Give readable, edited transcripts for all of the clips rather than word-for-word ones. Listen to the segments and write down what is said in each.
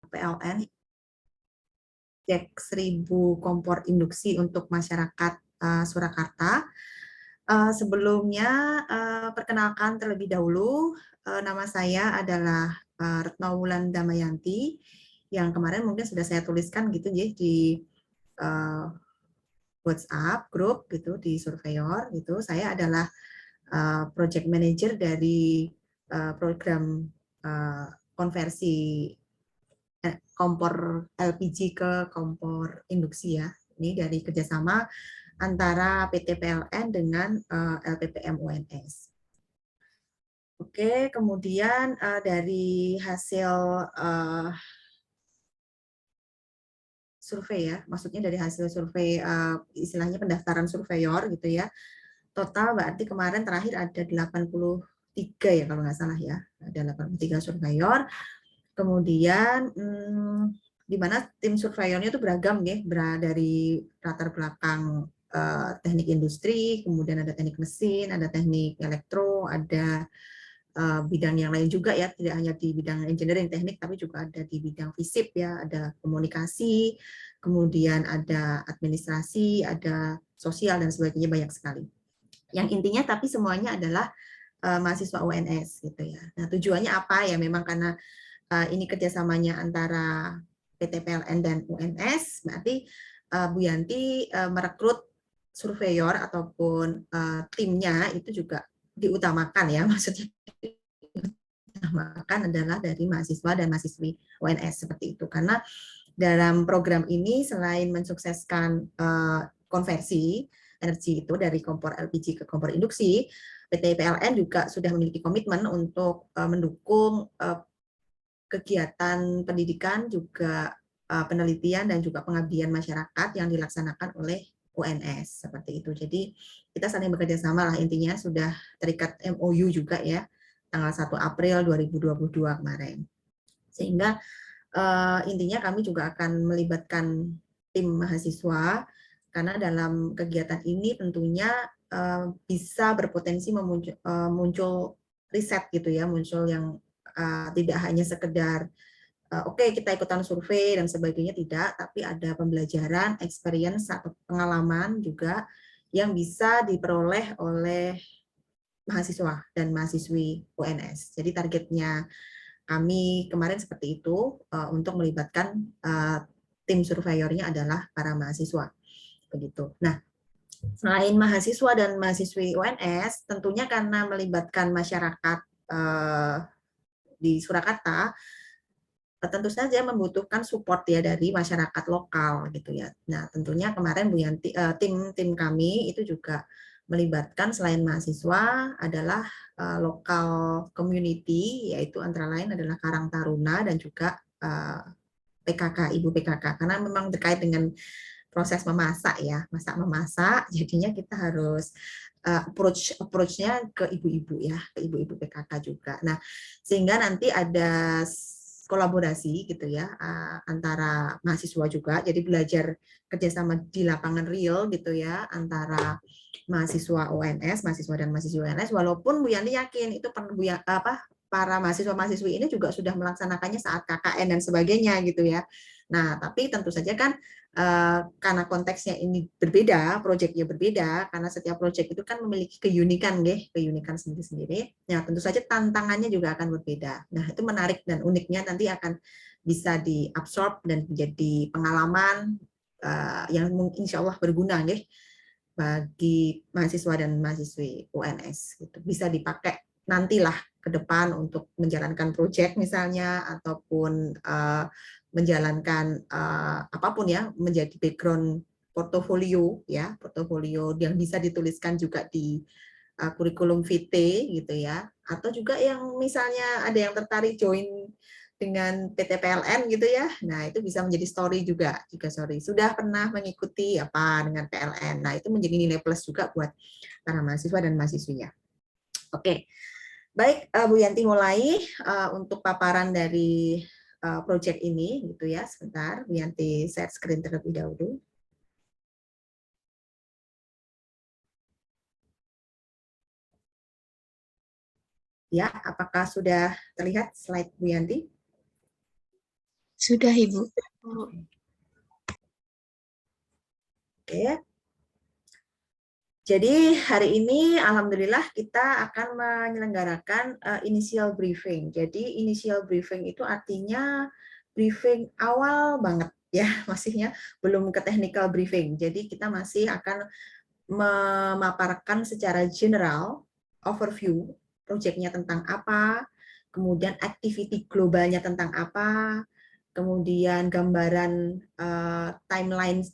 PLN cek 1000 kompor induksi untuk masyarakat Surakarta. Sebelumnya perkenalkan terlebih dahulu, nama saya adalah Retno Wulan Damayanti, yang kemarin mungkin sudah saya tuliskan gitu ya di WhatsApp grup gitu di Surveyor gitu. Saya adalah project manager dari program konversi kompor LPG ke kompor induksi ya. Ini dari kerjasama antara PT PLN dengan LPPM UNS. Oke, kemudian dari hasil survei ya, maksudnya dari hasil survei istilahnya pendaftaran surveyor gitu ya. Total berarti kemarin terakhir ada 83 ya kalau nggak salah ya. Ada 83 surveyor. Kemudian di mana tim surveyornya itu beragam ya, dari latar belakang teknik industri, kemudian ada teknik mesin, ada teknik elektro, ada bidang yang lain juga ya, tidak hanya di bidang engineering teknik, tapi juga ada di bidang FISIP ya, ada komunikasi, kemudian ada administrasi, ada sosial dan sebagainya, banyak sekali. Yang intinya tapi semuanya adalah mahasiswa UNS gitu ya. Nah tujuannya apa ya? Memang karena ini kerjasamanya antara PT PLN dan UNS, berarti Bu Yanti merekrut surveyor ataupun timnya itu juga diutamakan ya, maksudnya diutamakan adalah dari mahasiswa dan mahasiswi UNS seperti itu. Karena dalam program ini selain mensukseskan konversi energi itu dari kompor LPG ke kompor induksi, PT PLN juga sudah memiliki komitmen untuk mendukung kegiatan pendidikan, juga penelitian dan juga pengabdian masyarakat yang dilaksanakan oleh UNS seperti itu. Jadi kita saling bekerja sama lah, intinya sudah terikat MOU juga ya tanggal 1 April 2022 kemarin. Sehingga intinya kami juga akan melibatkan tim mahasiswa karena dalam kegiatan ini tentunya bisa berpotensi muncul riset gitu ya, muncul yang tidak hanya sekedar oke kita ikutan survei dan sebagainya, tidak, tapi ada pembelajaran, experience atau pengalaman juga yang bisa diperoleh oleh mahasiswa dan mahasiswi UNS. Jadi targetnya kami kemarin seperti itu, untuk melibatkan tim surveyornya adalah para mahasiswa begitu. Nah, selain mahasiswa dan mahasiswi UNS, tentunya karena melibatkan masyarakat di Surakarta, tentu saja membutuhkan support ya dari masyarakat lokal gitu ya. Nah, tentunya kemarin Bu Yanti, tim kami itu juga melibatkan selain mahasiswa adalah lokal community, yaitu antara lain adalah Karang Taruna dan juga PKK, Ibu PKK, karena memang terkait dengan proses memasak ya, masak memasak, jadinya kita harus approach-nya ke ibu-ibu ya, ke ibu-ibu PKK juga. Nah, sehingga nanti ada kolaborasi gitu ya antara mahasiswa juga, jadi belajar kerjasama di lapangan real gitu ya antara mahasiswa UNS, mahasiswa dan mahasiswa UNS. Walaupun Bu Yani yakin itu para mahasiswa-mahasiswi ini juga sudah melaksanakannya saat KKN dan sebagainya gitu ya. Nah, tapi tentu saja kan karena konteksnya ini berbeda, proyeknya berbeda, karena setiap proyek itu kan memiliki keunikan, keunikan sendiri-sendiri. Nah, tentu saja tantangannya juga akan berbeda. Nah, itu menarik dan uniknya nanti akan bisa diabsorb dan menjadi pengalaman yang insya Allah berguna, bagi mahasiswa dan mahasiswi UNS. Gitu. Bisa dipakai nantilah ke depan untuk menjalankan proyek misalnya, ataupun menjalankan apapun ya, menjadi background portofolio ya, portofolio yang bisa dituliskan juga di kurikulum vitae gitu ya, atau juga yang misalnya ada yang tertarik join dengan PT PLN gitu ya, nah itu bisa menjadi story juga story sudah pernah mengikuti apa dengan PLN, nah itu menjadi nilai plus juga buat para mahasiswa dan mahasiswinya. Oke, baik Bu Yanti mulai untuk paparan dari proyek ini gitu ya. Sebentar, Bu Yanti share screen terlebih dahulu. Ya, apakah sudah terlihat slide Bu Yanti? Sudah, Ibu. Oke. Jadi hari ini alhamdulillah kita akan menyelenggarakan initial briefing. Jadi initial briefing itu artinya briefing awal banget ya, masihnya belum ke technical briefing. Jadi kita masih akan memaparkan secara general overview proyeknya tentang apa, kemudian activity globalnya tentang apa, kemudian gambaran timeline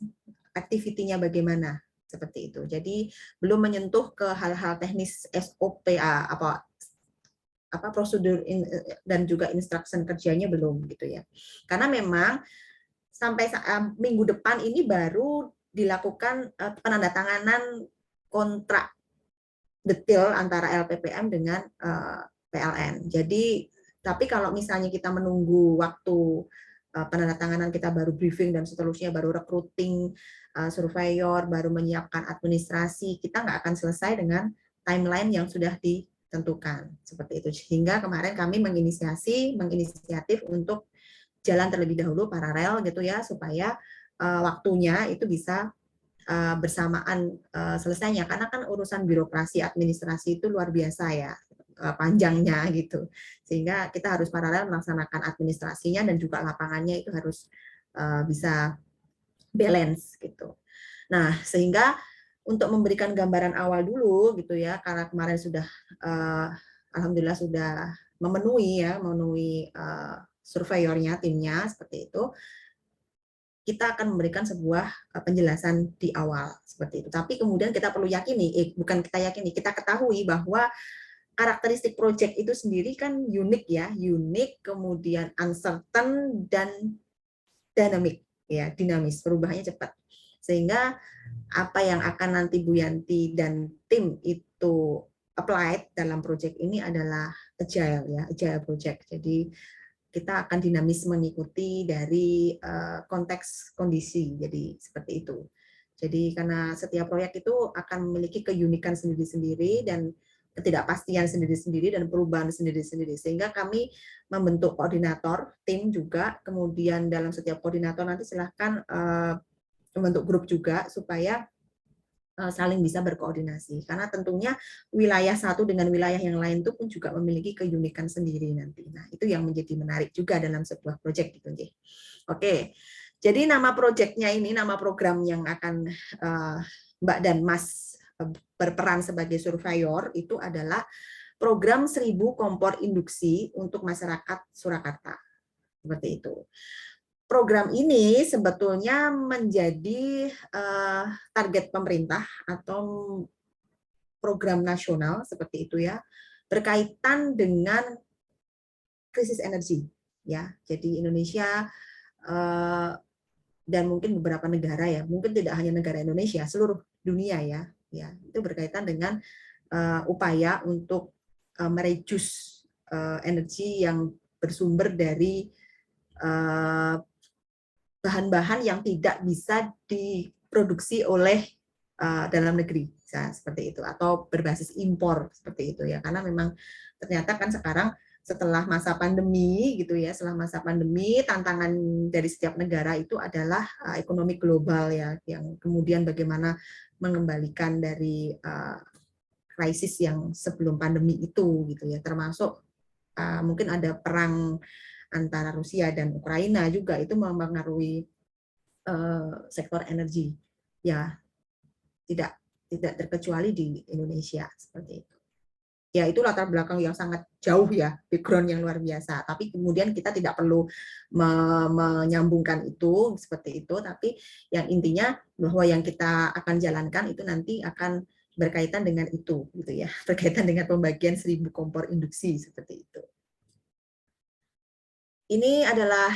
activity-nya bagaimana, seperti itu. Jadi belum menyentuh ke hal-hal teknis SOP apa prosedur dan juga instruction kerjanya belum gitu ya. Karena memang sampai minggu depan ini baru dilakukan penandatanganan kontrak detail antara LPPM dengan PLN. Jadi tapi kalau misalnya kita menunggu waktu penandatanganan, kita baru briefing dan seterusnya, baru recruiting surveyor, baru menyiapkan administrasi, kita nggak akan selesai dengan timeline yang sudah ditentukan seperti itu. Sehingga kemarin kami menginisiatif untuk jalan terlebih dahulu paralel gitu ya, supaya waktunya itu bisa bersamaan selesainya, karena kan urusan birokrasi administrasi itu luar biasa ya panjangnya gitu, sehingga kita harus paralel melaksanakan administrasinya dan juga lapangannya itu harus bisa balance gitu. Nah sehingga untuk memberikan gambaran awal dulu gitu ya, karena kemarin sudah alhamdulillah sudah memenuhi surveyornya, timnya seperti itu, kita akan memberikan sebuah penjelasan di awal seperti itu. Tapi kemudian kita perlu yakini, bukan kita yakini, kita ketahui bahwa karakteristik project itu sendiri kan unik ya, unik, kemudian uncertain dan dynamic ya, dinamis, perubahannya cepat. Sehingga apa yang akan nanti Bu Yanti dan tim itu applied dalam project ini adalah agile ya, agile project. Jadi kita akan dinamis mengikuti dari konteks kondisi, jadi seperti itu. Jadi karena setiap proyek itu akan memiliki keunikan sendiri-sendiri dan ketidakpastian sendiri-sendiri dan perubahan sendiri-sendiri, sehingga kami membentuk koordinator tim juga, kemudian dalam setiap koordinator nanti silahkan membentuk grup juga supaya saling bisa berkoordinasi, karena tentunya wilayah satu dengan wilayah yang lain itu pun juga memiliki keunikan sendiri nanti. Nah itu yang menjadi menarik juga dalam sebuah proyek gitu. Oke, jadi nama proyeknya ini, nama program yang akan Mbak dan Mas berperan sebagai surveyor itu adalah program 1000 kompor induksi untuk masyarakat Surakarta, seperti itu. Program ini sebetulnya menjadi target pemerintah atau program nasional seperti itu ya, berkaitan dengan krisis energi ya. Jadi Indonesia dan mungkin beberapa negara ya, mungkin tidak hanya negara Indonesia, seluruh dunia ya, itu berkaitan dengan upaya untuk mereduce energi yang bersumber dari bahan-bahan yang tidak bisa diproduksi oleh dalam negeri, seperti itu, atau berbasis impor seperti itu ya, karena memang ternyata kan sekarang setelah masa pandemi gitu ya, setelah masa pandemi tantangan dari setiap negara itu adalah ekonomi global ya, yang kemudian bagaimana mengembalikan dari krisis yang sebelum pandemi itu gitu ya, termasuk mungkin ada perang antara Rusia dan Ukraina juga, itu mempengaruhi sektor energi ya, tidak terkecuali di Indonesia seperti itu. Ya itu latar belakang yang sangat jauh ya, background yang luar biasa. Tapi kemudian kita tidak perlu menyambungkan itu seperti itu, tapi yang intinya bahwa yang kita akan jalankan itu nanti akan berkaitan dengan itu gitu ya, berkaitan dengan pembagian 1000 kompor induksi seperti itu. Ini adalah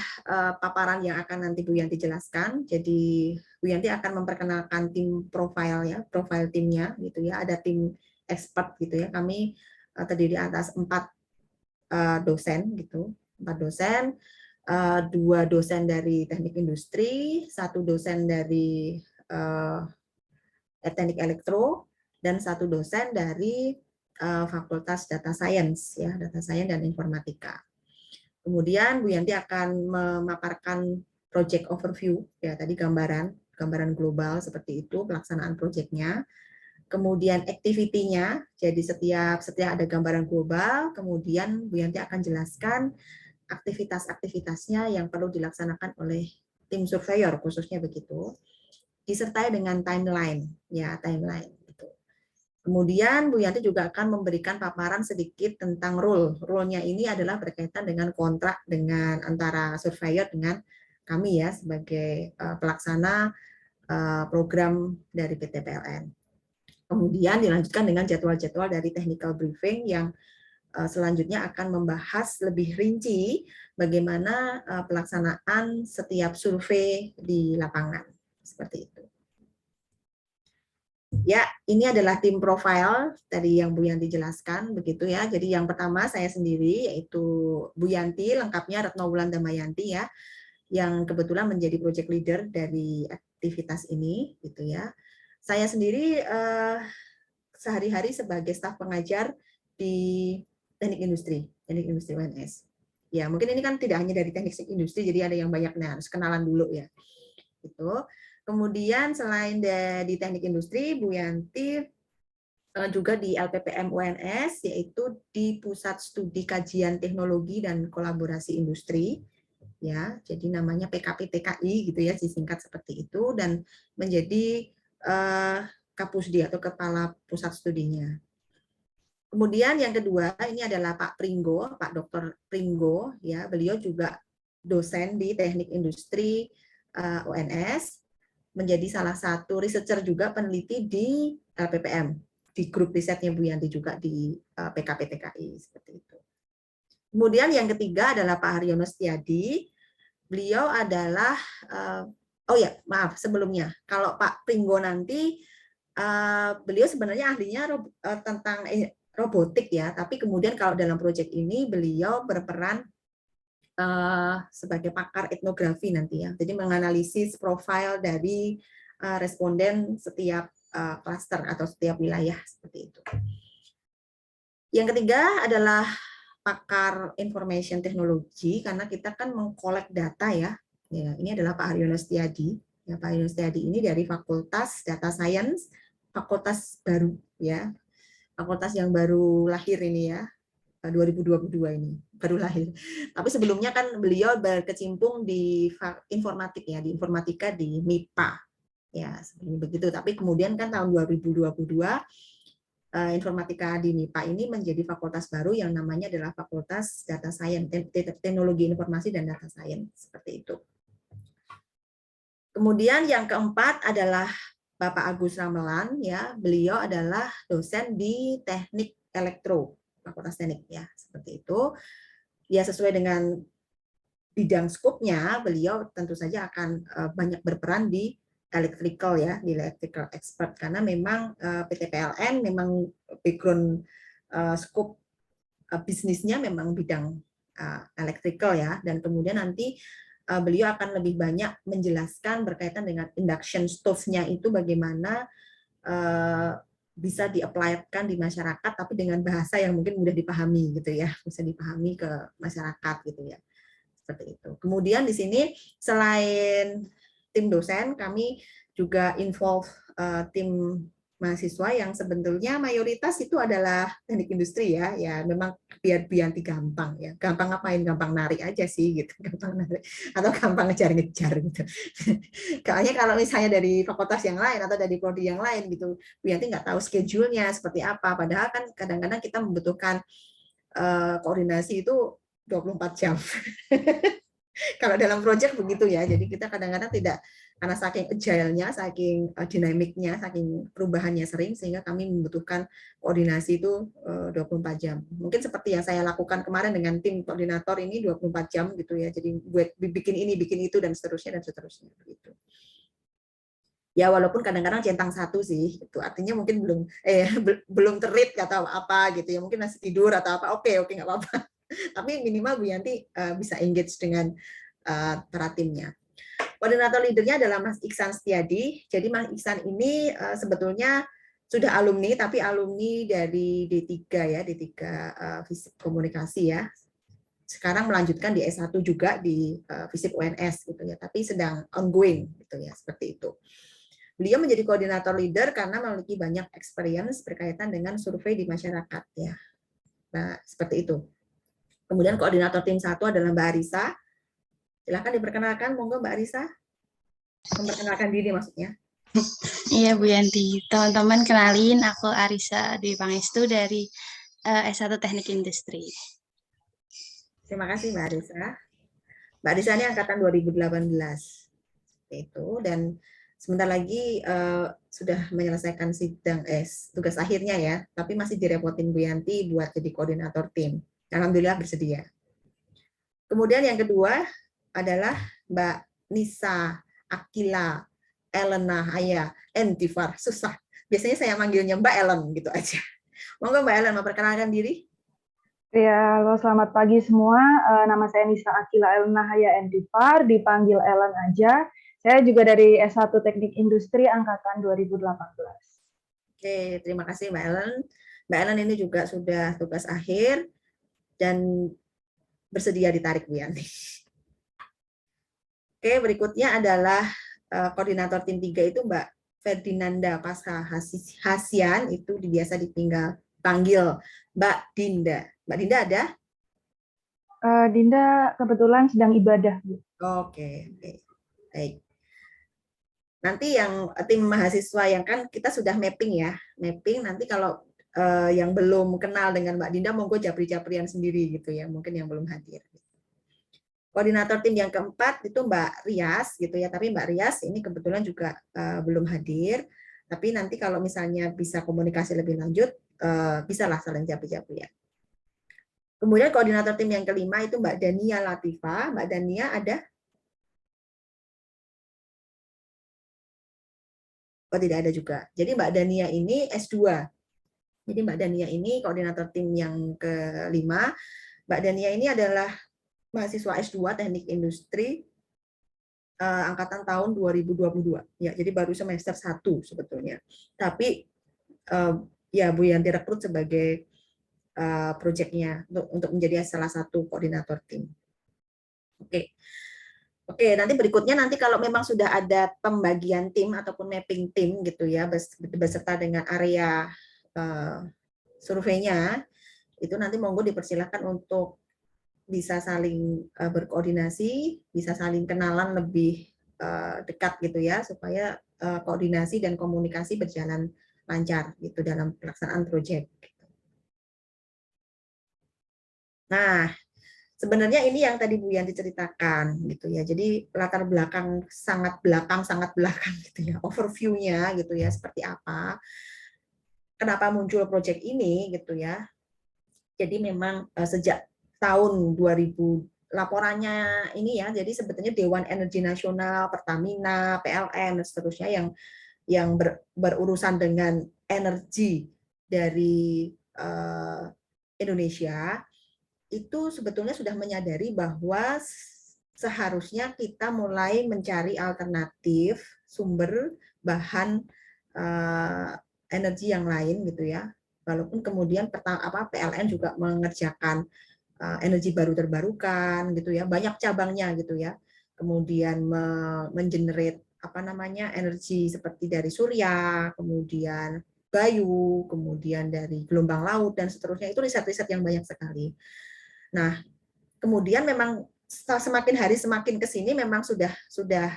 paparan yang akan nanti Bu Yanti jelaskan. Jadi Bu Yanti akan memperkenalkan tim profil ya, profil timnya gitu ya. Ada tim expert gitu ya. Kami terdiri atas 4 dosen gitu, 4 dosen, 2 dosen dari teknik industri, 1 dosen dari teknik elektro, dan 1 dosen dari fakultas data science ya, data science dan informatika. Kemudian Bu Yanti akan memaparkan project overview, ya tadi gambaran global seperti itu pelaksanaan proyeknya. Kemudian activity-nya, jadi setiap ada gambaran global, kemudian Bu Yanti akan jelaskan aktivitas-aktivitasnya yang perlu dilaksanakan oleh tim surveyor khususnya begitu, disertai dengan timeline, ya timeline. Kemudian Bu Yanti juga akan memberikan paparan sedikit tentang role. Role-nya ini adalah berkaitan dengan kontrak dengan antara surveyor dengan kami ya sebagai pelaksana program dari PT PLN. Kemudian dilanjutkan dengan jadwal-jadwal dari technical briefing yang selanjutnya akan membahas lebih rinci bagaimana pelaksanaan setiap survei di lapangan. Seperti itu. Ya, ini adalah tim profile tadi yang Bu Yanti jelaskan begitu ya. Jadi yang pertama saya sendiri yaitu Bu Yanti, lengkapnya Retno Wulan Damayanti ya, yang kebetulan menjadi project leader dari aktivitas ini gitu ya. Saya sendiri sehari-hari sebagai staf pengajar di teknik industri UNS. Ya, mungkin ini kan tidak hanya dari teknik industri, jadi ada yang banyak, nah harus kenalan dulu ya. Gitu. Kemudian selain di teknik industri, Bu Yanti juga di LPPM UNS, yaitu di Pusat Studi Kajian Teknologi dan Kolaborasi Industri, ya, jadi namanya PKP-TKI gitu ya, disingkat seperti itu, dan menjadi Kapusdi atau Kepala Pusat Studinya. Kemudian yang kedua ini adalah Pak Pringgo, Pak Dr. Pringgo, ya, beliau juga dosen di Teknik Industri UNS, menjadi salah satu researcher juga peneliti di LPPM, di grup risetnya Bu Yanti juga di PKP-TKI seperti itu. Kemudian yang ketiga adalah Pak Haryono Setiadi. Beliau adalah oh ya, maaf sebelumnya. Kalau Pak Pringgo nanti beliau sebenarnya ahlinya tentang robotik ya, tapi kemudian kalau dalam proyek ini beliau berperan sebagai pakar etnografi nanti ya. Jadi menganalisis profil dari responden setiap klaster atau setiap wilayah seperti itu. Yang ketiga adalah pakar information technology karena kita kan mengkolek data ya. Ya, ini adalah Pak Haryono Setiadi. Ya, Pak Haryono Setiadi ini dari Fakultas Data Science, fakultas baru ya. Fakultas yang baru lahir ini ya. 2022 ini baru lahir. Tapi sebelumnya kan beliau berkecimpung di informatik ya, di informatika di MIPA. Ya, seperti begitu. Tapi kemudian kan tahun 2022 informatika di MIPA ini menjadi fakultas baru yang namanya adalah Fakultas Data Science, Teknologi Informasi dan Data Science seperti itu. Kemudian yang keempat adalah Bapak Agus Ramelan ya, beliau adalah dosen di Teknik Elektro. Fakultas Teknik ya, seperti itu. Ya sesuai dengan bidang skopnya, beliau tentu saja akan banyak berperan di electrical ya, di electrical expert karena memang PT PLN memang background skop bisnisnya memang bidang electrical ya, dan kemudian nanti beliau akan lebih banyak menjelaskan berkaitan dengan induction stove-nya itu bagaimana bisa di-apply-kan di masyarakat tapi dengan bahasa yang mungkin mudah dipahami gitu ya, bisa dipahami ke masyarakat gitu ya. Seperti itu. Kemudian di sini selain tim dosen, kami juga involve tim mahasiswa yang sebetulnya mayoritas itu adalah teknik industri ya. Ya memang biar Bianti gampang ya. Gampang ngapain? Gampang narik aja sih gitu, gampang narik atau gampang ngejar-ngejar gitu. Kayaknya kalau misalnya dari fakultas yang lain atau dari prodi yang lain gitu, Bianti nggak tahu schedule-nya seperti apa. Padahal kan kadang-kadang kita membutuhkan koordinasi itu 24 jam. Kalau dalam project begitu ya, jadi kita kadang-kadang tidak, karena saking agile-nya, saking dinamiknya, saking perubahannya sering, sehingga kami membutuhkan koordinasi itu 24 jam. Mungkin seperti yang saya lakukan kemarin dengan tim koordinator ini 24 jam gitu ya, jadi buat bikin ini, bikin itu, dan seterusnya, begitu. Ya walaupun kadang-kadang centang satu sih, itu artinya mungkin belum terit atau apa gitu ya, mungkin masih tidur atau apa, oke nggak apa-apa. Tapi minimal Bu Yanti bisa engage dengan para timnya. Koordinator leadernya adalah Mas Iksan Setiadi. Jadi Mas Iksan ini sebetulnya sudah alumni, tapi alumni dari D3 ya, D3 Fisik Komunikasi ya. sekarang melanjutkan di S1 juga di FISIP UNS gitu ya, tapi sedang ongoing gitu ya, seperti itu. Beliau menjadi koordinator leader karena memiliki banyak experience berkaitan dengan survei di masyarakat ya. Nah, seperti itu. Kemudian koordinator tim 1 adalah Mbak Arisa. Silakan diperkenalkan, monggo Mbak Arisa. Memperkenalkan diri maksudnya. Iya Bu Yanti, teman-teman kenalin aku Arisa Dwi Pangestu dari S1 Teknik Industri. Terima kasih Mbak Arisa. Mbak Arisa ini angkatan 2018 itu, dan sebentar lagi sudah menyelesaikan sidang tugas akhirnya ya, tapi masih direpotin Bu Yanti buat jadi koordinator tim. Alhamdulillah bersedia. Kemudian yang kedua adalah Mbak Nisa Akila Elena Haya Entifar, susah. Biasanya saya manggilnya Mbak Ellen gitu aja. Monggo Mbak Ellen memperkenalkan diri. Ya, halo selamat pagi semua. Nama saya Nisa Akila Elena Haya Entifar, dipanggil Ellen aja. Saya juga dari S1 Teknik Industri angkatan 2018. Oke, terima kasih Mbak Ellen. Mbak Ellen ini juga sudah tugas akhir dan bersedia ditarik Bu Yanti. Oke, berikutnya adalah koordinator tim 3 itu Mbak Ferdinanda Pasha Hasian, itu biasa dipanggil Mbak Dinda. Mbak Dinda ada? Dinda kebetulan sedang ibadah, Bu. Oke. Baik. Nanti yang tim mahasiswa yang kan kita sudah mapping ya, mapping nanti kalau yang belum kenal dengan Mbak Dinda monggo japri-japrian sendiri gitu ya, mungkin yang belum hadir. Koordinator tim yang keempat itu Mbak Rias gitu ya, tapi Mbak Rias ini kebetulan juga belum hadir, tapi nanti kalau misalnya bisa komunikasi lebih lanjut, bisalah saling japri-japrian. Kemudian koordinator tim yang kelima itu Mbak Dania Latifa. Mbak Dania ada? Oh, tidak ada juga. Jadi Mbak Dania ini S2. Jadi Mbak Dania ini koordinator tim yang kelima. Mbak Dania ini adalah mahasiswa S2 Teknik Industri angkatan tahun 2022. Ya, jadi baru semester 1 sebetulnya. Tapi ya Bu Yanti rekrut sebagai proyeknya untuk menjadi salah satu koordinator tim. Oke. Oke, nanti berikutnya nanti kalau memang sudah ada pembagian tim ataupun mapping tim gitu ya, beserta dengan area surveinya, itu nanti monggo dipersilakan untuk bisa saling berkoordinasi, bisa saling kenalan lebih dekat gitu ya, supaya koordinasi dan komunikasi berjalan lancar gitu dalam pelaksanaan proyek. Nah, sebenarnya ini yang tadi Bu Yanti ceritakan gitu ya. Jadi latar belakang sangat belakang gitu ya. Overview-nya gitu ya seperti apa. Kenapa muncul proyek ini gitu ya. Jadi memang sejak tahun 2000 laporannya ini ya. Jadi sebetulnya Dewan Energi Nasional, Pertamina, PLN dan seterusnya yang berurusan dengan energi dari Indonesia itu sebetulnya sudah menyadari bahwa seharusnya kita mulai mencari alternatif sumber bahan energi yang lain gitu ya. Walaupun kemudian PLN juga mengerjakan energi baru terbarukan gitu ya, banyak cabangnya gitu ya. Kemudian mengenerate energi seperti dari surya, kemudian bayu, kemudian dari gelombang laut dan seterusnya. Itu riset-riset yang banyak sekali. Nah, kemudian memang semakin hari semakin ke sini memang sudah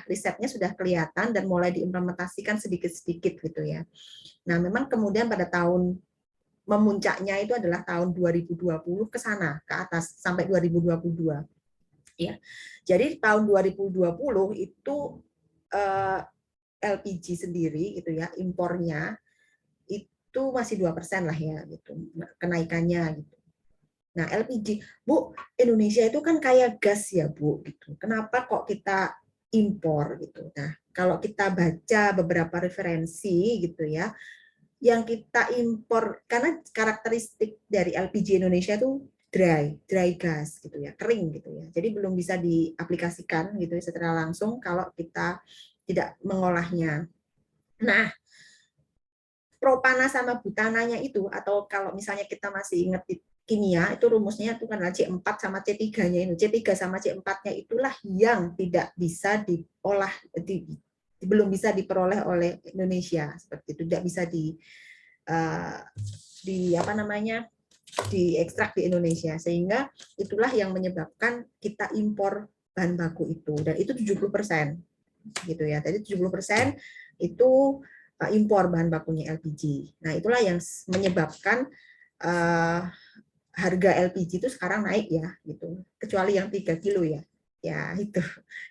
risetnya sudah kelihatan dan mulai diimplementasikan sedikit-sedikit gitu ya. Nah, memang kemudian pada tahun memuncaknya itu adalah tahun 2020 ke sana, ke atas sampai 2022. Ya. Jadi tahun 2020 itu LPG sendiri gitu ya, impornya itu masih 2% lah ya gitu kenaikannya gitu. Nah, LPG, Bu, Indonesia itu kan kaya gas ya, Bu, gitu. Kenapa kok kita impor gitu? Nah, kalau kita baca beberapa referensi gitu ya, yang kita impor karena karakteristik dari LPG Indonesia itu dry gas gitu ya, kering gitu ya. Jadi belum bisa diaplikasikan gitu ya, secara langsung kalau kita tidak mengolahnya. Nah, propana sama butananya itu, atau kalau misalnya kita masih ingat kimia itu rumusnya itu kan C4 sama C3-nya ini. C3 sama C4-nya itulah yang tidak bisa diolah, belum bisa diperoleh oleh Indonesia seperti itu, tidak bisa di apa namanya, diekstrak di Indonesia, sehingga itulah yang menyebabkan kita impor bahan baku itu, dan itu 70% gitu ya. Tadi 70% itu impor bahan bakunya LPG. Nah, itulah yang menyebabkan harga LPG itu sekarang naik ya gitu. Kecuali yang 3 kilo ya. Ya, itu.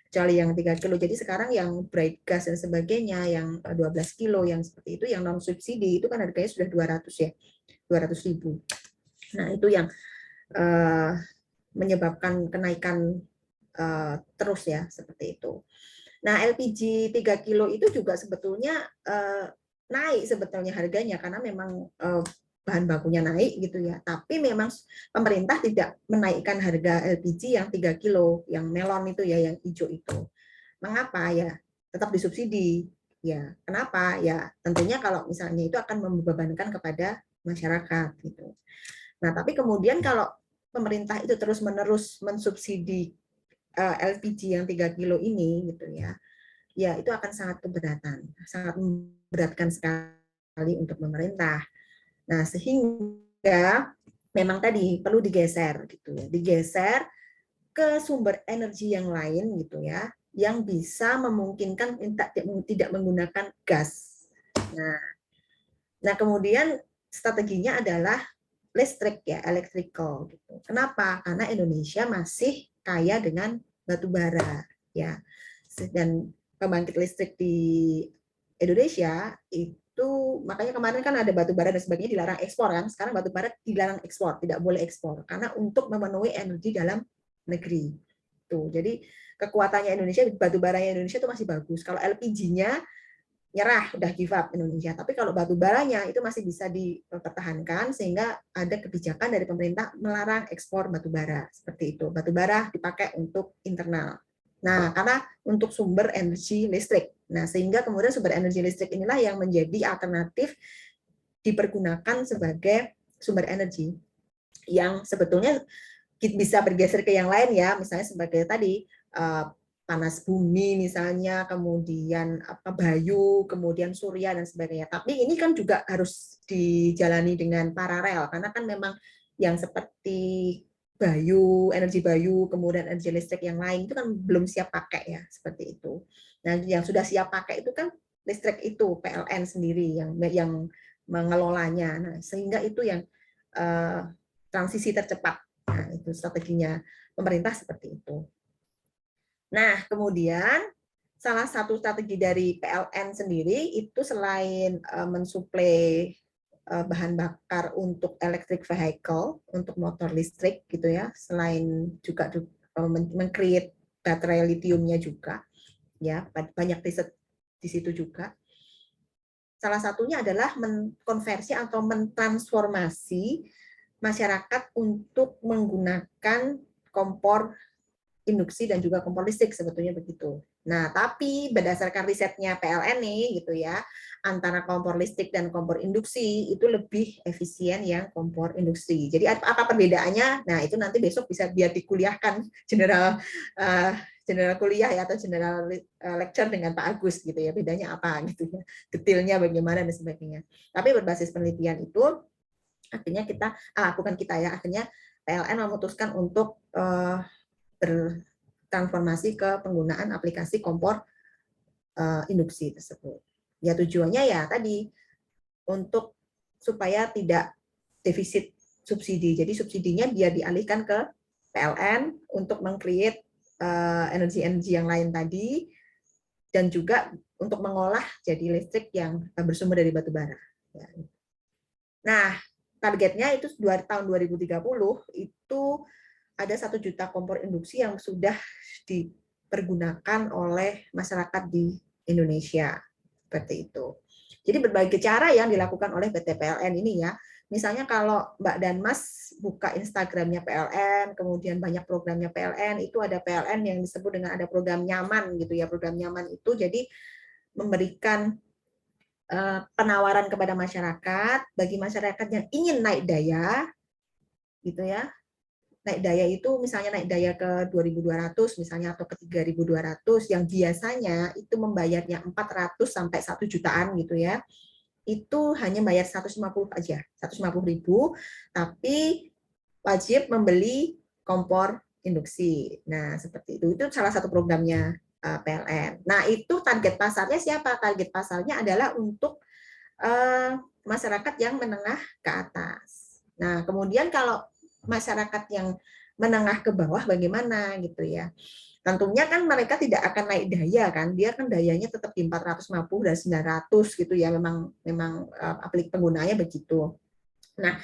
Kecuali yang 3 kilo. Jadi sekarang yang bright gas dan sebagainya, yang 12 kilo, yang seperti itu, yang non subsidi itu kan harganya sudah 200 ya. 200.000. Nah, itu yang menyebabkan kenaikan terus ya, seperti itu. Nah, LPG 3 kilo itu juga sebetulnya naik sebetulnya harganya, karena memang bahan bakunya naik gitu ya. Tapi memang pemerintah tidak menaikkan harga LPG yang 3 kilo, yang melon itu ya, yang hijau itu. Mengapa? Ya, tetap disubsidi. Ya, kenapa? Ya, tentunya kalau misalnya itu akan membebankan kepada masyarakat gitu. Nah, tapi kemudian kalau pemerintah itu terus-menerus mensubsidi LPG yang 3 kilo ini gitu ya, ya itu akan sangat keberatan, sangat memberatkan sekali untuk pemerintah. Nah, sehingga memang tadi perlu digeser gitu ya, digeser ke sumber energi yang lain gitu ya, yang bisa memungkinkan tidak menggunakan gas. Nah, kemudian strateginya adalah listrik ya, electrical gitu. Kenapa? Karena Indonesia masih kaya dengan batu bara ya. Dan pembangkit listrik di Indonesia itu, makanya kemarin kan ada batu bara dan sebagainya dilarang ekspor kan. Sekarang batu bara dilarang ekspor, tidak boleh ekspor karena untuk memenuhi energi dalam negeri. Tuh. Jadi kekuatannya Indonesia, batu baranya Indonesia itu masih bagus. Kalau LPG-nya nyerah, udah give up Indonesia. Tapi kalau batu baranya itu masih bisa dipertahankan, sehingga ada kebijakan dari pemerintah melarang ekspor batu bara seperti itu. Batu bara dipakai untuk internal. Nah, karena untuk sumber energi listrik. Nah, sehingga kemudian sumber energi listrik inilah yang menjadi alternatif dipergunakan sebagai sumber energi yang sebetulnya bisa bergeser ke yang lain ya, misalnya sebagai tadi panas bumi misalnya, kemudian bayu, kemudian surya dan sebagainya. Tapi ini kan juga harus dijalani dengan paralel, karena kan memang yang seperti bayu, energi bayu, kemudian energi listrik yang lain itu kan belum siap pakai ya, seperti itu. Nah, yang sudah siap pakai itu kan listrik itu PLN sendiri yang mengelolanya. Nah, sehingga itu yang transisi tercepat. Nah, itu strateginya pemerintah seperti itu. Nah, kemudian salah satu strategi dari PLN sendiri itu selain mensuplai bahan bakar untuk electric vehicle, untuk motor listrik gitu ya, selain juga meng-create baterai litiumnya juga, ya banyak riset di situ juga. Salah satunya adalah mengkonversi atau mentransformasi masyarakat untuk menggunakan kompor induksi dan juga kompor listrik, sebetulnya begitu. Nah, tapi berdasarkan risetnya PLN nih gitu ya, antara kompor listrik dan kompor induksi itu lebih efisien yang kompor induksi. Jadi apa perbedaannya? Nah, itu nanti besok bisa biar dikuliahkan general kuliah ya, atau general lecture dengan Pak Agus gitu ya, bedanya apa gitu ya, detailnya bagaimana dan sebagainya. Tapi berbasis penelitian itu akhirnya akhirnya PLN memutuskan untuk bertransformasi ke penggunaan aplikasi kompor induksi tersebut. Ya tujuannya ya tadi untuk supaya tidak defisit subsidi. Jadi subsidinya dia dialihkan ke PLN untuk meng-create energi-energi yang lain tadi, dan juga untuk mengolah jadi listrik yang bersumber dari batu bara. Nah, targetnya itu tahun 2030 itu ada 1 juta kompor induksi yang sudah dipergunakan oleh masyarakat di Indonesia. Seperti itu. Jadi berbagai cara yang dilakukan oleh PT PLN ini ya. Misalnya kalau Mbak dan Mas buka Instagramnya PLN, kemudian banyak programnya PLN, itu ada PLN yang disebut dengan ada program nyaman gitu ya. Program nyaman itu jadi memberikan penawaran kepada masyarakat, bagi masyarakat yang ingin naik daya, gitu ya. Naik daya itu misalnya naik daya ke 2.200 misalnya atau ke 3.200 yang biasanya itu membayarnya 400 sampai 1 jutaan gitu ya. Itu hanya bayar 150 aja, 150.000, tapi wajib membeli kompor induksi. Nah, seperti itu. Itu salah satu programnya PLN. Nah, itu target pasarnya siapa? Target pasarnya adalah untuk masyarakat yang menengah ke atas. Nah, kemudian kalau masyarakat yang menengah ke bawah bagaimana gitu ya. Tentunya kan mereka tidak akan naik daya kan. Dia kan dayanya tetap di 450 dan 900 gitu ya. Memang aplik penggunanya begitu. Nah,